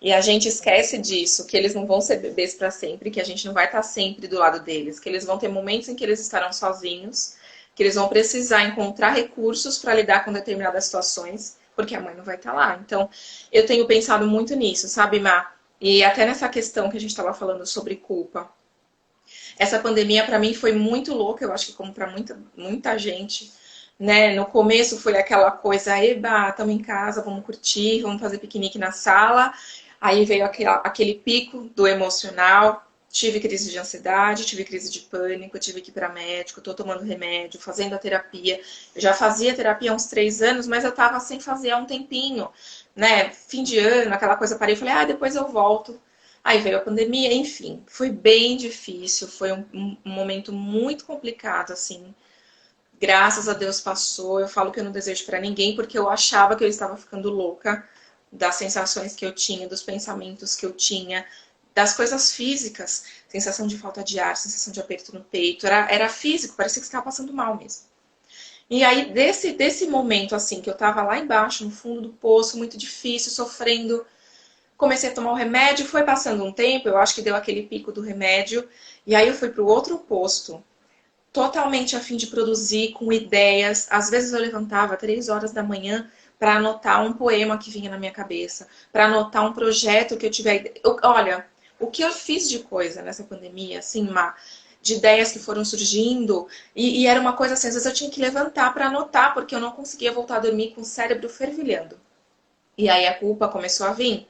A: E a gente esquece disso, que eles não vão ser bebês para sempre, que a gente não vai estar sempre do lado deles, que eles vão ter momentos em que eles estarão sozinhos, que eles vão precisar encontrar recursos para lidar com determinadas situações, porque a mãe não vai estar lá. Então, eu tenho pensado muito nisso, sabe, Má? E até nessa questão que a gente estava falando sobre culpa. Essa pandemia para mim foi muito louca, eu acho que como para muita gente, né? No começo foi aquela coisa, eba, estamos em casa, vamos curtir, vamos fazer piquenique na sala. Aí veio aquele pico do emocional, tive crise de ansiedade, tive crise de pânico, tive que ir para médico, estou tomando remédio, fazendo a terapia. Eu já fazia terapia há uns 3 anos, mas eu estava sem fazer há um tempinho, né? Fim de ano, aquela coisa, parei e falei, depois eu volto. Aí veio a pandemia, enfim, foi bem difícil, foi um momento muito complicado, assim, Graças a Deus passou. Eu falo que eu não desejo para ninguém porque eu achava que eu estava ficando louca das sensações que eu tinha, dos pensamentos que eu tinha, das coisas físicas, sensação de falta de ar, sensação de aperto no peito, era físico, parecia que estava passando mal mesmo. E aí, desse momento, assim, que eu tava lá embaixo, no fundo do poço, muito difícil, sofrendo, comecei a tomar o remédio, foi passando um tempo, eu acho que deu aquele pico do remédio, e aí eu fui pro outro posto, totalmente a fim de produzir, com ideias. Às vezes eu levantava 3 horas da manhã para anotar um poema que vinha na minha cabeça, para anotar um projeto que eu tiver. Olha, o que eu fiz de coisa nessa pandemia, assim, de ideias que foram surgindo, e era uma coisa assim, às vezes eu tinha que levantar para anotar, porque eu não conseguia voltar a dormir com o cérebro fervilhando. E aí a culpa começou a vir,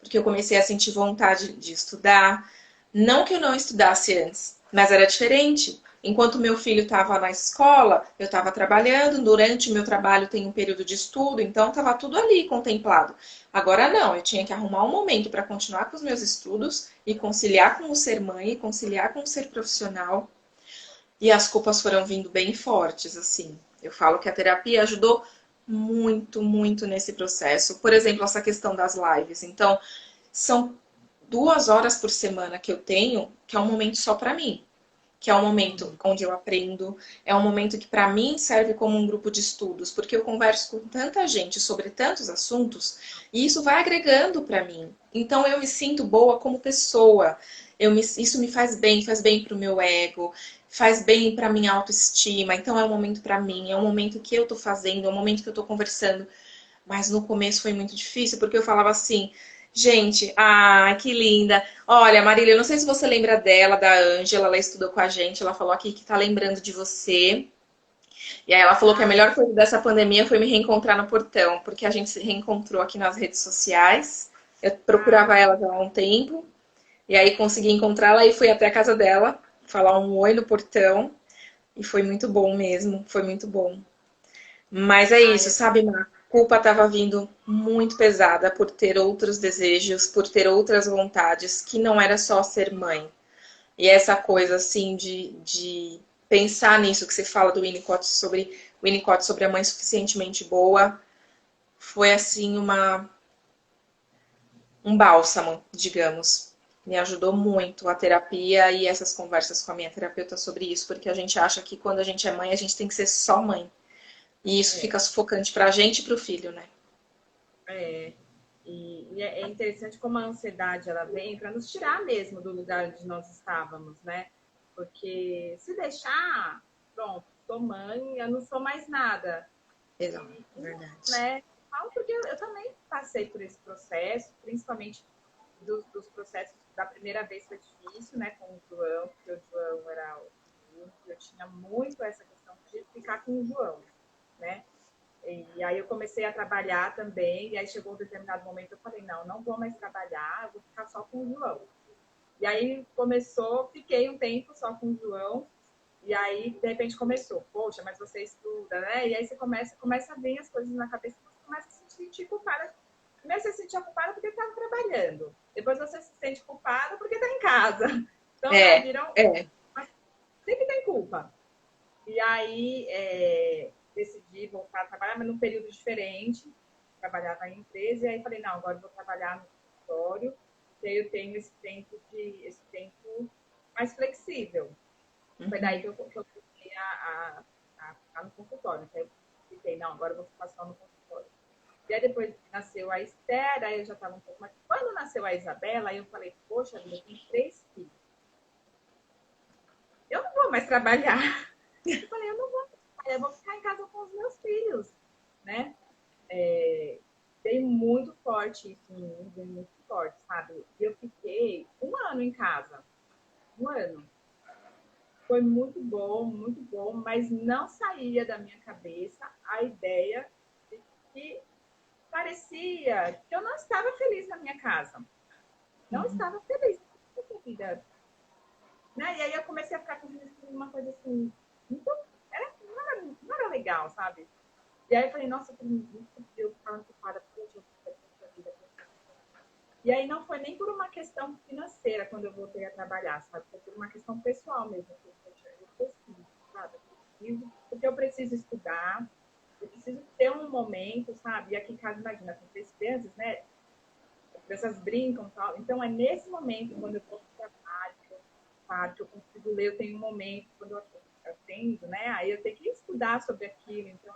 A: porque eu comecei a sentir vontade de estudar. Não que eu não estudasse antes, mas era diferente. Enquanto meu filho estava na escola, eu estava trabalhando. Durante o meu trabalho tem um período de estudo, então estava tudo ali contemplado. Agora não, eu tinha que arrumar um momento para continuar com os meus estudos e conciliar com o ser mãe, e conciliar com o ser profissional. E as culpas foram vindo bem fortes, assim. Eu falo que a terapia ajudou muito, muito nesse processo. Por exemplo, essa questão das lives. Então, são 2 horas por semana que eu tenho, que é um momento só para mim, que é um momento onde eu aprendo, é um momento que para mim serve como um grupo de estudos, porque eu converso com tanta gente sobre tantos assuntos e isso vai agregando para mim. Então eu me sinto boa como pessoa. Isso me faz bem para o meu ego, faz bem para minha autoestima. Então é um momento para mim, é um momento que eu tô fazendo, é um momento que eu tô conversando. Mas no começo foi muito difícil, porque eu falava assim, gente, ah, que linda. Olha, Marília, eu não sei se você lembra dela, da Ângela, ela estudou com a gente, ela falou aqui que tá lembrando de você. E aí ela falou que a
B: Ah,
A: melhor coisa dessa pandemia foi me reencontrar no portão, porque a gente se reencontrou aqui nas redes sociais. Eu
B: ai,
A: procurava ela já há um tempo, e aí consegui encontrá-la e fui até a casa dela, falar um oi no portão, e foi muito bom mesmo, foi muito bom. Mas é isso,
B: ai,
A: sabe, Má? A culpa estava vindo muito pesada por ter outros desejos, por ter outras vontades, que não era só ser mãe. E essa coisa, assim, de pensar nisso que você fala do Winnicott sobre a mãe suficientemente boa, foi, assim, um bálsamo, digamos. Me ajudou muito a terapia e essas conversas com a minha terapeuta sobre isso, porque a gente acha que quando a gente é mãe, a gente tem que ser só mãe. E isso
B: é,
A: fica sufocante pra gente e pro filho, né?
B: é. E é interessante como a ansiedade ela vem para nos tirar mesmo do lugar onde nós estávamos, né? Porque se deixar, pronto, sou mãe, eu não sou mais nada.
A: Exato,
B: Não,
A: verdade.
B: né? Falo porque eu também passei por esse processo, principalmente dos processos da primeira vez foi difícil, né, com o João, porque o João era o único, eu tinha muito essa questão de ficar com o João, né? E aí eu comecei a trabalhar também, e aí chegou um determinado momento eu falei, não, não vou mais trabalhar, eu vou ficar só com o João. E aí começou, fiquei um tempo só com o João, e aí de repente começou, poxa, mas você estuda, né? E aí você começa a vir as coisas na cabeça, você começa a se sentir culpada. Primeiro você se sentia culpada porque estava trabalhando, depois você se sente culpada porque está em casa. Então, né,
A: É,
B: viram,
A: é.
B: sempre tem culpa. E aí decidi voltar a trabalhar, mas num período diferente. Trabalhava em empresa, e aí falei, não, agora eu vou trabalhar no escritório, e aí eu tenho esse tempo mais flexível. Foi daí
A: Uhum.
B: que eu comecei a ficar no consultório. Então eu fiquei, não, agora eu vou ficar só no consultório. E aí depois nasceu a Esther, aí eu já estava um pouco mais. Quando nasceu a Isabela, aí eu falei, poxa vida, eu tenho 3 filhos. Eu não vou mais trabalhar. Eu falei, eu não vou trabalhar, eu vou ficar em casa com os meus filhos, né? Veio muito forte isso em mim, veio muito forte, sabe? E eu fiquei 1 ano em casa. 1 ano. Foi muito bom, mas não saía da minha cabeça a ideia de que parecia que eu não estava feliz na minha casa. Não estava feliz com a minha vida. Né? E aí eu comecei a ficar com uma coisa assim, muito, não era legal, sabe? E aí eu falei, nossa, eu ficava preocupada, poxa, eu vou ter vida. E aí não foi nem por uma questão financeira quando eu voltei a trabalhar, sabe? Foi por uma questão pessoal mesmo. Eu preciso, sabe? porque eu preciso estudar, eu preciso ter um momento, sabe? E aqui em casa, imagina, com 3 crianças, né? As crianças brincam e tal. Então, é nesse momento, quando eu vou para parque, eu consigo ler, eu tenho um momento, quando eu atendo, né? Aí eu tenho que estudar sobre aquilo, então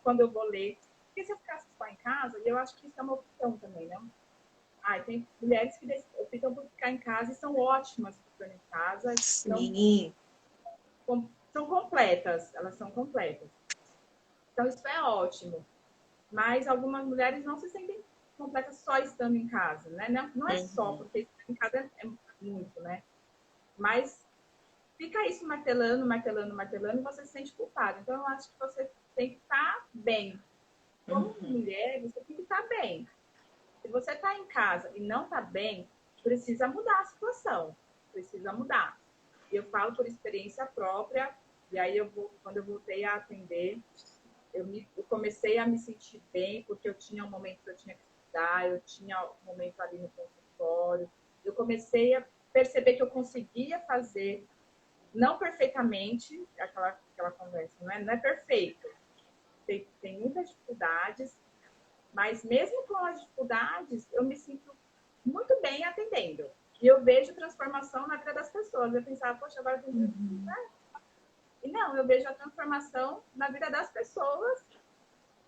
B: quando eu vou ler. Porque se eu ficasse só em casa, e eu acho que isso é uma opção também, né? Tem mulheres que optam por ficar em casa e são ótimas ficando em casa,
A: Sim.
B: são completas, elas são completas. Então, isso é ótimo. Mas algumas mulheres não se sentem completas só estando em casa, né? Não é só, porque estar em casa é muito, né? Mas fica isso martelando, martelando, martelando, e você se sente culpado. Então, eu acho que você tem que estar bem. Como mulher, você tem que estar bem. Se você está em casa e não está bem, precisa mudar a situação. Precisa mudar. E eu falo por experiência própria, e aí quando eu voltei a atender, eu comecei a me sentir bem, porque eu tinha um momento que eu tinha que estudar, eu tinha um momento ali no consultório. Eu comecei a perceber que eu conseguia fazer, não perfeitamente, aquela conversa, não é perfeito. Tem muitas dificuldades, mas mesmo com as dificuldades, eu me sinto muito bem atendendo. E eu vejo transformação na vida das pessoas. Eu pensava, poxa, agora tem que... E não, eu vejo a transformação na vida das pessoas.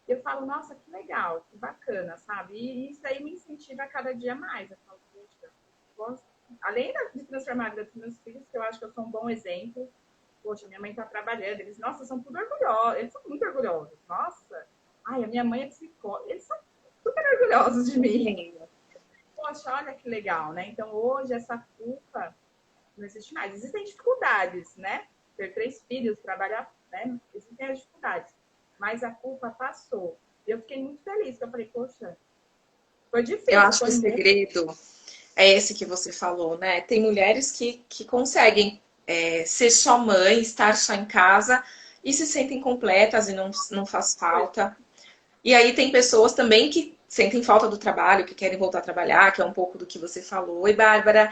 B: Eu falo, nossa, que legal, que bacana, sabe? E isso aí me incentiva a cada dia mais. Eu falo, poxa, além de transformar a vida dos meus filhos, que eu acho que eu sou um bom exemplo. Poxa, minha mãe está trabalhando. Eles, nossa, são tudo orgulhosos. Eles são muito orgulhosos. Nossa, a minha mãe é psicóloga. Eles são super orgulhosos de mim. Poxa, olha que legal, né? Então, hoje, essa culpa não existe mais. Existem dificuldades, né? Ter 3 filhos, trabalhar, né? Existem as dificuldades. Mas a culpa passou. E eu fiquei muito feliz, eu falei, poxa, foi difícil.
A: Eu acho que o segredo é esse que você falou, né? Tem mulheres que conseguem ser só mãe, estar só em casa e se sentem completas e não faz falta. E aí tem pessoas também que sentem falta do trabalho, que querem voltar a trabalhar, que é um pouco do que você falou. E Bárbara,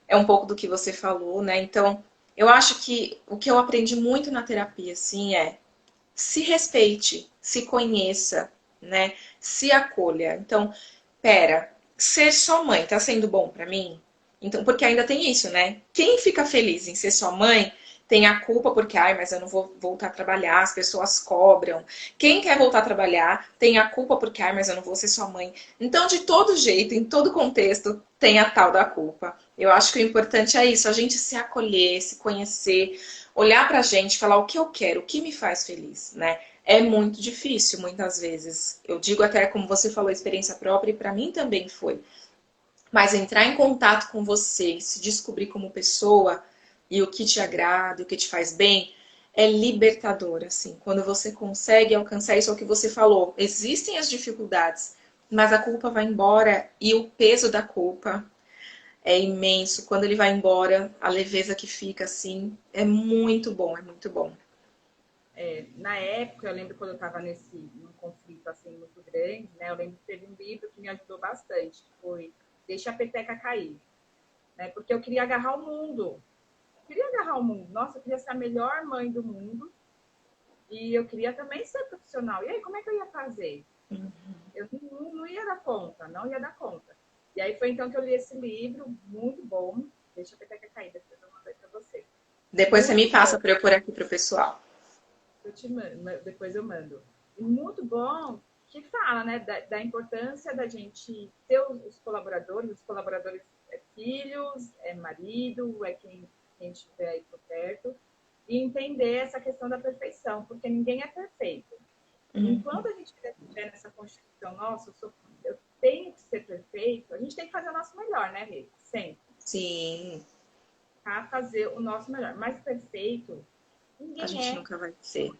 A: é um pouco do que você falou, né? Então, eu acho que o que eu aprendi muito na terapia, assim, é se respeite, se conheça, né? Se acolha. Então, pera, ser só mãe tá sendo bom pra mim? Então, porque ainda tem isso, né? Quem fica feliz em ser só mãe tem a culpa porque, ai, mas eu não vou voltar a trabalhar, as pessoas cobram. Quem quer voltar a trabalhar tem a culpa porque, ai, mas eu não vou ser só mãe. Então, de todo jeito, em todo contexto, tem a tal da culpa. Eu acho que o importante é isso, a gente se acolher, se conhecer, olhar pra gente, falar o que eu quero, o que me faz feliz, né? É muito difícil, muitas vezes. Eu digo até, como você falou, experiência própria, e para mim também foi. Mas entrar em contato com você, se descobrir como pessoa e o que te agrada, o que te faz bem, é libertador, assim. Quando você consegue alcançar isso, é o que você falou. Existem as dificuldades, mas a culpa vai embora e o peso da culpa é imenso. Quando ele vai embora, a leveza que fica, assim, é muito bom, é muito bom.
B: Na época, eu lembro quando eu estava num conflito assim muito grande, né? Eu lembro que teve um livro que me ajudou bastante, que foi Deixa a Peteca Cair, né? Porque eu queria agarrar o mundo. Eu queria agarrar o mundo. Nossa, eu queria ser a melhor mãe do mundo e eu queria também ser profissional. E aí, como é que eu ia fazer? Eu não ia dar conta, não ia dar conta. E aí foi então que eu li esse livro, muito bom. Deixa a Peteca Cair, depois eu mandei para você.
A: Depois você
B: Muito
A: me passa
B: bom.
A: para eu pôr aqui pro pessoal.
B: Eu te mando, depois eu mando. E muito bom que fala, né, da importância da gente ter os colaboradores é filhos, é marido, é quem estiver aí por perto, e entender essa questão da perfeição, porque ninguém é perfeito. Enquanto a gente estiver nessa constituição, nossa, eu tenho que ser perfeito, a gente tem que fazer o nosso melhor, né, Rê? Sempre.
A: Sim,
B: Tá? Fazer o nosso melhor. Mas perfeito,
A: a
B: ninguém
A: gente
B: é.
A: nunca vai ser.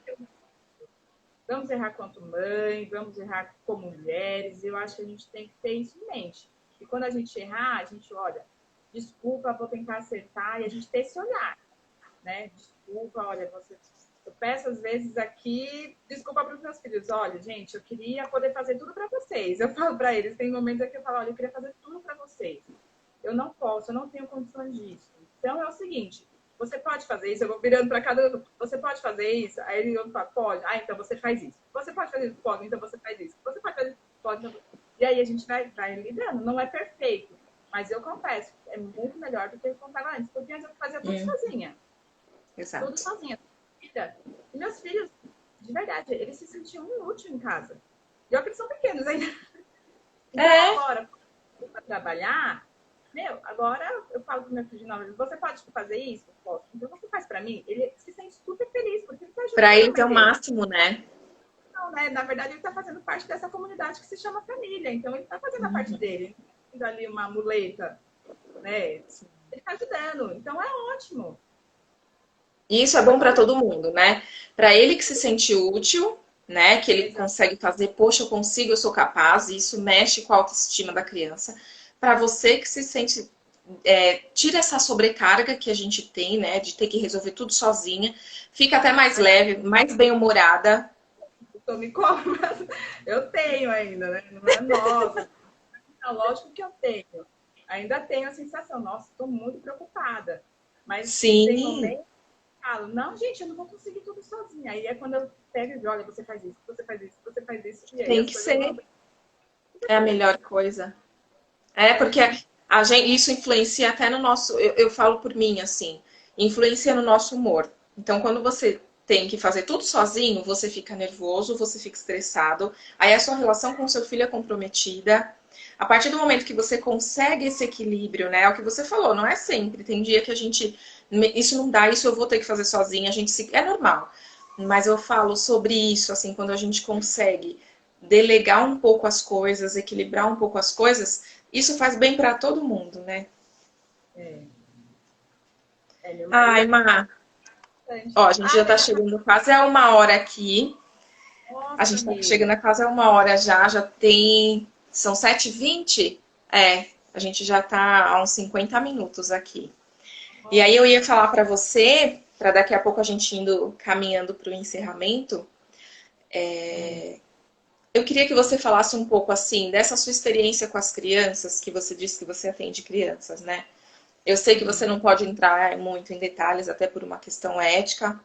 B: Vamos errar quanto mãe, vamos errar como mulheres. Eu acho que a gente tem que ter isso em mente. E quando a gente errar, a gente olha, desculpa, vou tentar acertar, e a gente ter esse olhar, né? Desculpa, olha, eu peço às vezes aqui, desculpa para os meus filhos, olha, gente, eu queria poder fazer tudo para vocês. Eu falo para eles, tem momentos que eu falo, olha, eu queria fazer tudo para vocês. Eu não posso, eu não tenho condições disso. Então é o seguinte, você pode fazer isso? Eu vou virando para cada um, você pode fazer isso? Aí ele fala, pode. Ah, então você faz isso. Você pode fazer isso? Pode, então você faz isso. Você pode fazer isso? Pode. Então... E aí a gente vai lidando. Não é perfeito, mas eu confesso, é muito melhor do que eu contava antes, porque antes eu fazia tudo sozinha. Tudo
A: Exato.
B: sozinha. E meus filhos, de verdade, eles se sentiam inúteis em casa. E olha que eles são pequenos ainda. Então agora, para trabalhar, meu, agora eu falo pro meu filho de 9 anos, você pode fazer isso? Posso. Então você faz para mim? Ele se sente super feliz, porque ele tá
A: Para
B: ajudando a
A: ele ter
B: mãe
A: o
B: dele.
A: máximo, né?
B: Não, né? Na verdade, ele está fazendo parte dessa comunidade que se chama família. Então, ele está fazendo a parte dele. Tendo ali uma muleta, né? Ele está ajudando. Então, é ótimo.
A: E isso é bom para todo mundo, né? Para ele que se sente útil, né? Que ele
B: Exato.
A: consegue fazer, poxa, eu consigo, eu sou capaz, e isso mexe com a autoestima da criança. Para você que se sente, tira essa sobrecarga que a gente tem, né? De ter que resolver tudo sozinha, fica até mais leve, mais bem-humorada.
B: Estou me cobrando. Eu tenho ainda, né? Não é nossa. Lógico que eu tenho. Ainda tenho a sensação, nossa, estou muito preocupada. Mas tem
A: Sim,
B: momentos que eu falo, não, gente, eu não vou conseguir tudo sozinha. Aí é quando eu pego e digo, olha, você faz isso, você faz isso, você faz isso. E aí
A: tem
B: as
A: que
B: coisas vão
A: ser.
B: bem.
A: É a melhor coisa. É, porque a gente, isso influencia até no nosso. Eu falo por mim, assim, influencia no nosso humor. Então, quando você tem que fazer tudo sozinho, você fica nervoso, você fica estressado, aí a sua relação com o seu filho é comprometida. A partir do momento que você consegue esse equilíbrio, né? É o que você falou, não é sempre. Tem dia que a gente. Isso não dá, isso eu vou ter que fazer sozinha, a gente se. É normal. Mas eu falo sobre isso, assim, quando a gente consegue delegar um pouco as coisas, equilibrar um pouco as coisas, isso faz bem para todo mundo, né?
B: É, meu marido
A: Ai,
B: é
A: Má,
B: bastante.
A: ó, a gente já tá
B: Legal.
A: chegando quase a 1 hora aqui. A
B: Nossa,
A: gente tá
B: amiga.
A: chegando a quase a 1 hora já, já tem. São 7h20. É, a gente já tá há uns 50 minutos aqui. E aí eu ia
B: Nossa.
A: falar para você, para daqui a pouco a gente indo caminhando para o encerramento,
B: Hum.
A: eu queria que você falasse um pouco assim dessa sua experiência com as crianças, que você disse que você atende crianças, né? Eu sei que você não pode entrar muito em detalhes, até por uma questão ética,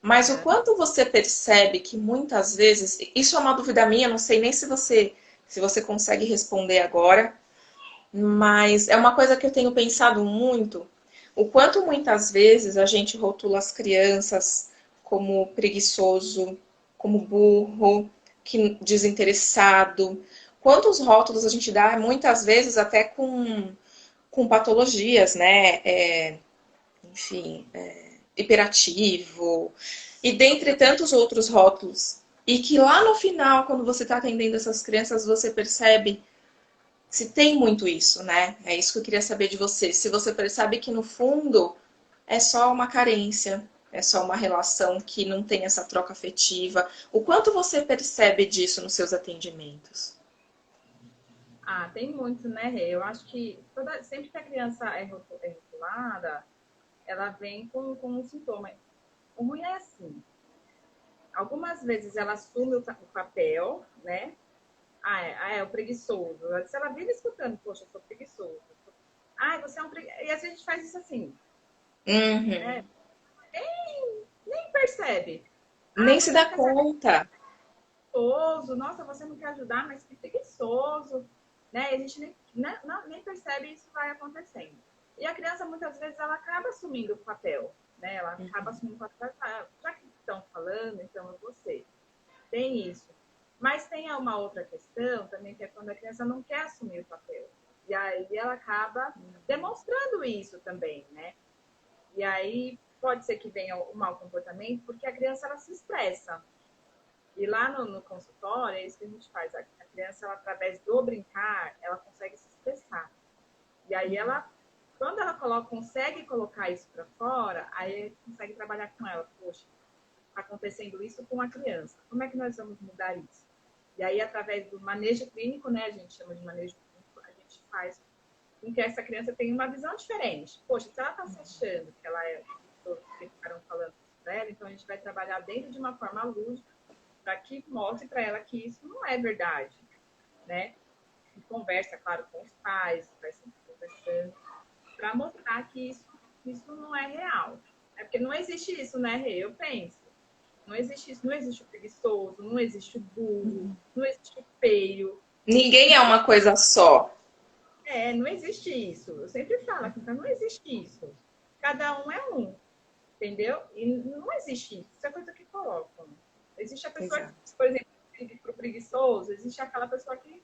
A: mas o
B: Uhum.
A: quanto você percebe que muitas vezes, isso é uma dúvida minha, não sei nem se você consegue responder agora, mas é uma coisa que eu tenho pensado muito, o quanto muitas vezes a gente rotula as crianças como preguiçoso, como burro, que desinteressado. Quantos rótulos a gente dá, muitas vezes até com patologias, né? Enfim, hiperativo, e dentre tantos outros rótulos. E que lá no final, quando você está atendendo essas crianças, você percebe se tem muito isso, né? É isso que eu queria saber de você. Se você percebe que no fundo é só uma carência, é só uma relação que não tem essa troca afetiva. O quanto você percebe disso nos seus atendimentos?
B: Ah, tem muito, né, Rê? Eu acho que sempre que a criança é rotulada, ela vem com um sintoma. O ruim é assim. Algumas vezes ela assume o papel, né? É o preguiçoso. Se ela vive escutando, poxa, eu sou preguiçoso. Ah, você é um preguiçoso. E às vezes a gente faz isso assim,
A: Uhum.
B: né? Nem percebe. Ah,
A: Nem se
B: você não
A: dá
B: quer saber
A: conta.
B: preguiçoso. Nossa, você não quer ajudar, mas que preguiçoso. Né? E a gente nem percebe isso vai acontecendo. E a criança, muitas vezes, ela acaba assumindo o papel. Né? Ela acaba assumindo o papel. Já que estão falando, então é você. Tem isso. Mas tem uma outra questão também, que é quando a criança não quer assumir o papel. E aí ela acaba demonstrando isso também, né? E aí pode ser que venha o mau comportamento, porque a criança ela se expressa. E lá no consultório, é isso que a gente faz. A criança, ela, através do brincar, ela consegue se expressar. E aí ela, quando ela consegue colocar isso para fora, aí consegue trabalhar com ela. Poxa, está acontecendo isso com a criança. Como é que nós vamos mudar isso? E aí, através do manejo clínico, né, a gente chama de manejo clínico, a gente faz com que essa criança tenha uma visão diferente. Poxa, se ela está se achando que ela é, todos que ficaram falando dela, então a gente vai trabalhar dentro de uma forma lúdica para que mostre para ela que isso não é verdade, né? E conversa, claro, com os pais, vai sempre conversando, para mostrar que isso não é real. É porque não existe isso, né, Rê? Eu penso. Não existe isso. Não existe o preguiçoso, não existe o burro, não existe o feio.
A: Ninguém é uma coisa só.
B: Não existe isso. Eu sempre falo aqui, então não existe isso. Cada um é um, entendeu? E não existe isso. Isso é coisa que colocam. Existe a pessoa,
A: Exato.
B: por exemplo, para o preguiçoso, existe aquela pessoa que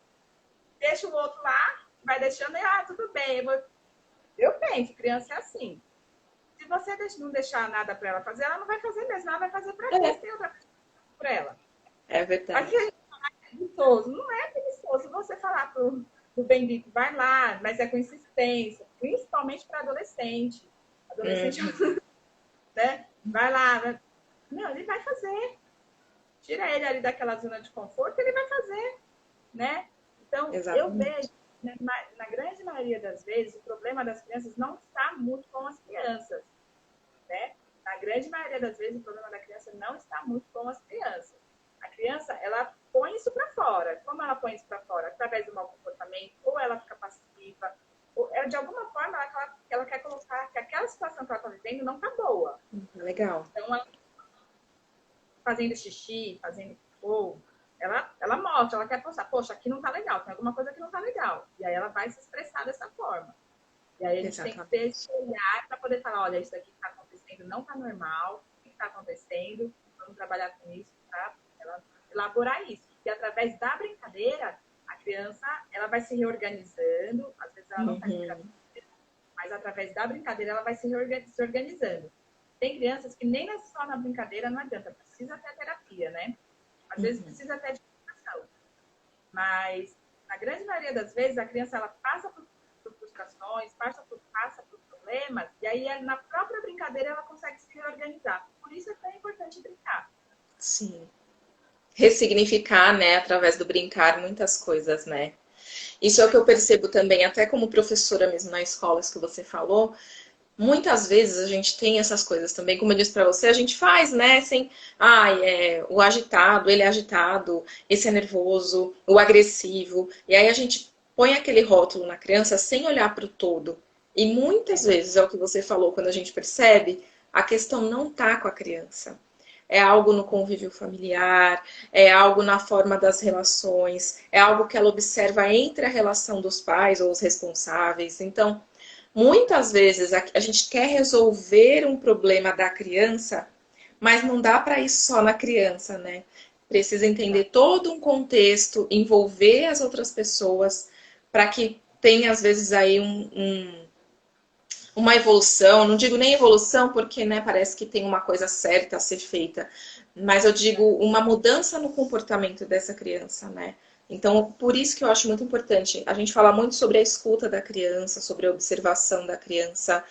B: deixa o outro lá, vai deixando e, tudo bem. Eu penso, criança é assim. Se você não deixar nada para ela fazer, ela não vai fazer mesmo. Ela vai fazer para quê? Se tem outra pessoa para ela.
A: É verdade.
B: Aqui a gente fala que é preguiçoso. Não é preguiçoso você falar pro Bendito, vai lá, mas é com insistência, principalmente para adolescente. Adolescente, né? Vai lá. Não, ele vai fazer. Tira ele ali daquela zona de conforto, ele vai fazer, né? Então, eu
A: Exatamente.
B: vejo, né, na grande maioria das vezes, o problema das crianças não está muito com as crianças, né? Na grande maioria das vezes, o problema da criança não está muito com as crianças. A criança, ela põe isso para fora. Como ela põe isso para fora? Através do mau comportamento, ou ela fica passiva, ou de alguma forma ela quer colocar que aquela situação que ela está vivendo não está boa.
A: Legal.
B: Então, ela fazendo xixi, fazendo cocô, ela mostra, ela quer postar, poxa, aqui não tá legal, tem alguma coisa que não tá legal. E aí ela vai se expressar dessa forma. E aí a gente tem que ter esse olhar para poder falar, olha, isso aqui que está acontecendo não está normal, o que está acontecendo, vamos trabalhar com isso para elaborar isso. E através da brincadeira, a criança ela vai se reorganizando, às vezes ela não faz brincadeira, mas através da brincadeira ela vai se organizando. Tem crianças que nem só na brincadeira não adianta, precisa ter terapia, né? Às vezes precisa até de educação. Mas, na grande maioria das vezes, a criança ela passa por frustrações, passa por problemas, e aí na própria brincadeira ela consegue se reorganizar. Por isso é tão importante brincar.
A: Sim. Ressignificar, né, através do brincar, muitas coisas, né? Isso é o que eu percebo também, até como professora mesmo na escola, isso que você falou. Muitas vezes a gente tem essas coisas também, como eu disse para você, a gente faz, né, assim, o agitado, ele é agitado, esse é nervoso, o agressivo, e aí a gente põe aquele rótulo na criança sem olhar para o todo. E muitas vezes, é o que você falou, quando a gente percebe, a questão não tá com a criança. É algo no convívio familiar, é algo na forma das relações, é algo que ela observa entre a relação dos pais ou os responsáveis. Então, muitas vezes a gente quer resolver um problema da criança, mas não dá para ir só na criança, né? Precisa entender todo um contexto, envolver as outras pessoas, para que tenha, às vezes, aí uma evolução. Não digo nem evolução, porque né, parece que tem uma coisa certa a ser feita, mas eu digo uma mudança no comportamento dessa criança, né? Então, por isso que eu acho muito importante. A gente fala muito sobre a escuta da criança, sobre a observação da criança.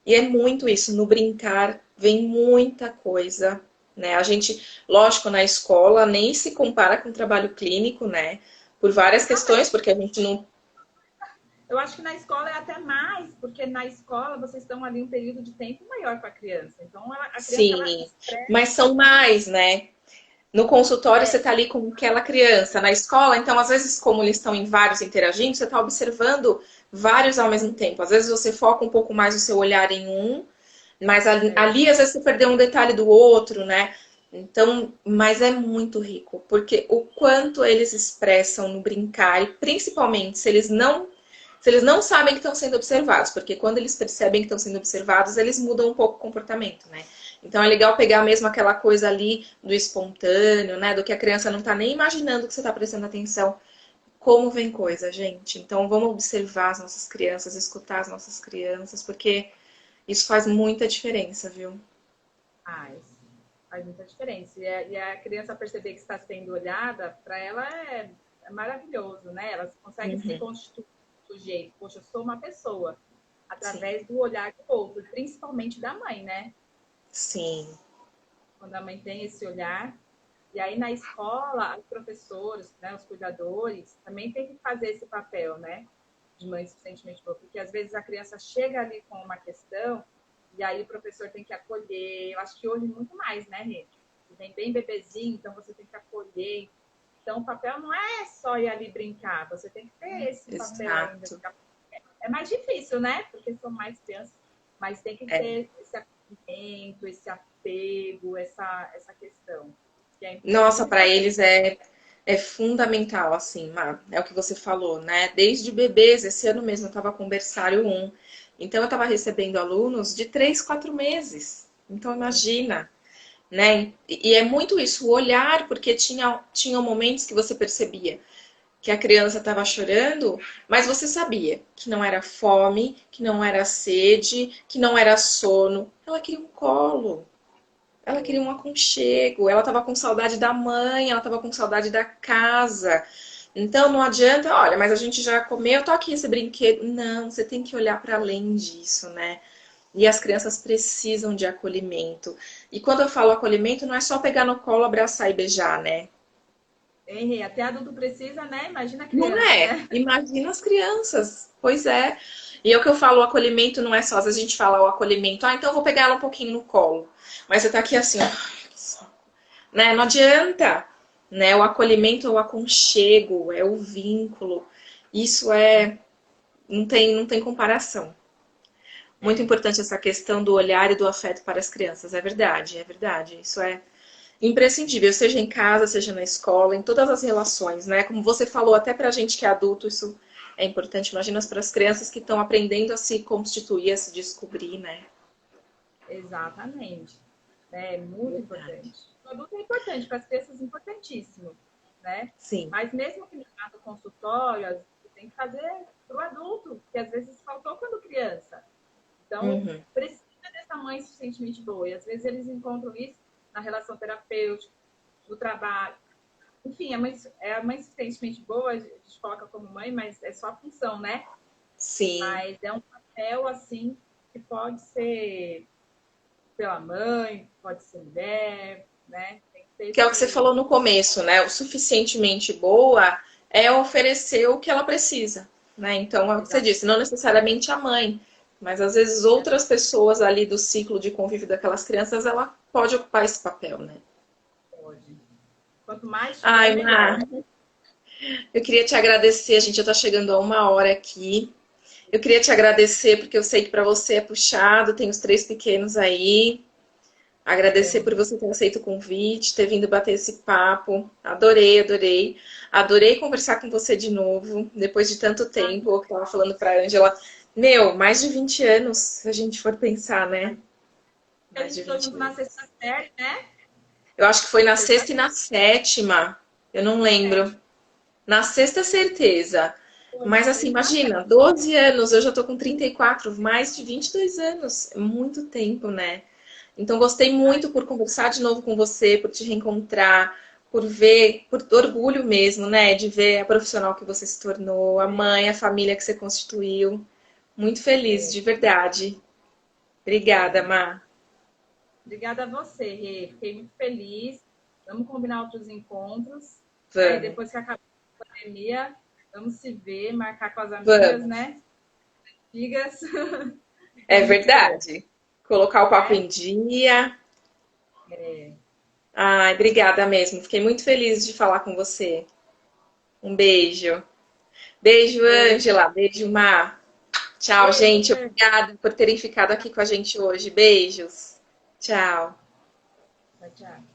A: E é muito isso, no brincar vem muita coisa, né? A gente, lógico, na escola nem se compara com o trabalho clínico, né? Por várias questões, porque a gente não.
B: Eu acho que na escola é até mais, porque na escola vocês estão ali um período de tempo maior com a criança. Então, a criança, ela
A: Sim,
B: expressa...
A: mas são mais, né? No consultório, você está ali com aquela criança. Na escola, então, às vezes, como eles estão em vários interagindo, você está observando vários ao mesmo tempo. Às vezes, você foca um pouco mais o seu olhar em um, mas ali às vezes, você perdeu um detalhe do outro, né? Então, mas é muito rico, porque o quanto eles expressam no brincar, e principalmente se eles não sabem que estão sendo observados, porque quando eles percebem que estão sendo observados, eles mudam um pouco o comportamento, né? Então é legal pegar mesmo aquela coisa ali do espontâneo, né? Do que a criança não tá nem imaginando que você tá prestando atenção. Como vem coisa, gente. Então vamos observar as nossas crianças, escutar as nossas crianças, porque isso faz muita diferença, viu?
B: Faz muita diferença. E a criança perceber que está sendo olhada, para ela é maravilhoso, né? Ela consegue se constituir do jeito, poxa, eu sou uma pessoa,
A: Sim.
B: através do olhar do outro, principalmente da mãe, né?
A: Sim.
B: Quando a mãe tem esse olhar. E aí na escola, os professores, né, os cuidadores, também tem que fazer esse papel, né? De mãe suficientemente boa, porque às vezes a criança chega ali com uma questão e aí o professor tem que acolher. Eu acho que hoje muito mais, né, gente? Vem bem bebezinho, então você tem que acolher. Então o papel não é só ir ali brincar, você tem que ter esse papel ainda.
A: Exato.
B: É mais difícil, né? Porque são mais crianças, mas tem que
A: É.
B: ter esse acolhimento acolhimento, esse apego, essa questão. Que é
A: Nossa,
B: muito
A: para
B: importante.
A: eles é fundamental, assim, Mar, é o que você falou, né? Desde bebês, esse ano mesmo eu estava com berçário 1, então eu estava recebendo alunos de 3, 4 meses. Então imagina, né? E é muito isso, o olhar, porque tinha momentos que você percebia que a criança estava chorando, mas você sabia que não era fome, que não era sede, que não era sono. Ela queria um colo, ela queria um aconchego, ela estava com saudade da mãe, ela estava com saudade da casa. Então não adianta, olha, mas a gente já comeu, tô aqui esse brinquedo. Não, você tem que olhar para além disso, né? E as crianças precisam de acolhimento. E quando eu falo acolhimento, não é só pegar no colo, abraçar e beijar, né?
B: Henri, até adulto precisa, né? Imagina a
A: Não
B: criança,
A: é.
B: né?
A: Imagina as crianças. Pois é. E é o que eu falo, o acolhimento não é só, às vezes a gente fala o acolhimento, então eu vou pegar ela um pouquinho no colo. Mas você tá aqui assim, ó, né? Não adianta, né? O acolhimento é o aconchego, é o vínculo. Isso não tem comparação. Muito
B: É,
A: importante essa questão do olhar e do afeto para as crianças. É verdade, é verdade. Isso é imprescindível, seja em casa, seja na escola, em todas as relações, né? Como você falou, até pra gente que é adulto, isso é importante. Imagina para as crianças que estão aprendendo a se constituir, a se descobrir, né?
B: exatamente. É muito
A: Verdade.
B: importante. O adulto é importante, para as crianças é importantíssimo, né?
A: Sim.
B: Mas mesmo que no consultório, você tem que fazer para o adulto, que às vezes faltou quando criança. Então,
A: Uhum.
B: precisa dessa mãe suficientemente boa. E às vezes eles encontram isso na relação terapêutica, no trabalho. Enfim, a mãe suficientemente boa, a gente coloca como mãe, mas é só a função, né?
A: Sim.
B: Mas é um papel, assim, que pode ser pela mãe, pode ser mulher, né? Tem que ter
A: Que é o que você
B: esse.
A: falou no começo, né? O suficientemente boa é oferecer o que ela precisa, né? Então, é o que você
B: Exato,
A: disse, não necessariamente a mãe, mas às vezes outras pessoas ali do ciclo de convívio daquelas crianças, ela pode ocupar esse papel, né?
B: pode. Quanto mais tiver,
A: Ai,
B: melhor.
A: Mar, eu queria te agradecer, a gente já está chegando a 1 hora aqui. Eu queria te agradecer porque eu sei que para você é puxado, tem os 3 pequenos aí. Agradecer
B: Então,
A: por você ter aceito o convite, ter vindo bater esse papo. Adorei, adorei. Adorei conversar com você de novo, depois de tanto tempo. Eu estava falando para a Ângela, meu, mais de 20 anos, se a gente for pensar, né?
B: a
A: Mais
B: gente
A: de
B: estudou
A: 20
B: junto na
A: anos.
B: sexta série, né?
A: Eu acho que foi na
B: Sexta
A: sexta e na sétima. Eu não lembro.
B: série.
A: Na sexta, certeza.
B: Foi na
A: Mas assim,
B: sexta e na série.
A: imagina, 12 anos, eu já tô com 34, mais de 22 anos. É muito tempo, né? Então, gostei
B: Ai,
A: muito por conversar de novo com você, por te reencontrar, por ver, por orgulho mesmo, né? De ver a profissional que você se tornou, a mãe, a família que você constituiu. Muito feliz,
B: é,
A: de verdade. Obrigada,
B: bom.
A: Má.
B: Obrigada a você, Rê. Fiquei muito feliz. Vamos combinar outros encontros, né? E
A: Vamos,
B: depois que acabar a pandemia, vamos se ver, marcar com as amigas,
A: vamos.
B: né? Amigas, que é
A: É
B: muito bom,
A: verdade. Colocar o papo
B: né?
A: em dia.
B: É,
A: Ai, obrigada mesmo. Fiquei muito feliz de falar com você. Um beijo. Beijo,
B: beijo.
A: Ângela. Beijo, Má. Tchau,
B: Beijo,
A: gente.
B: Rê.
A: Obrigada por terem ficado aqui com a gente hoje. Beijos. Tchau.
B: Tchau, tchau.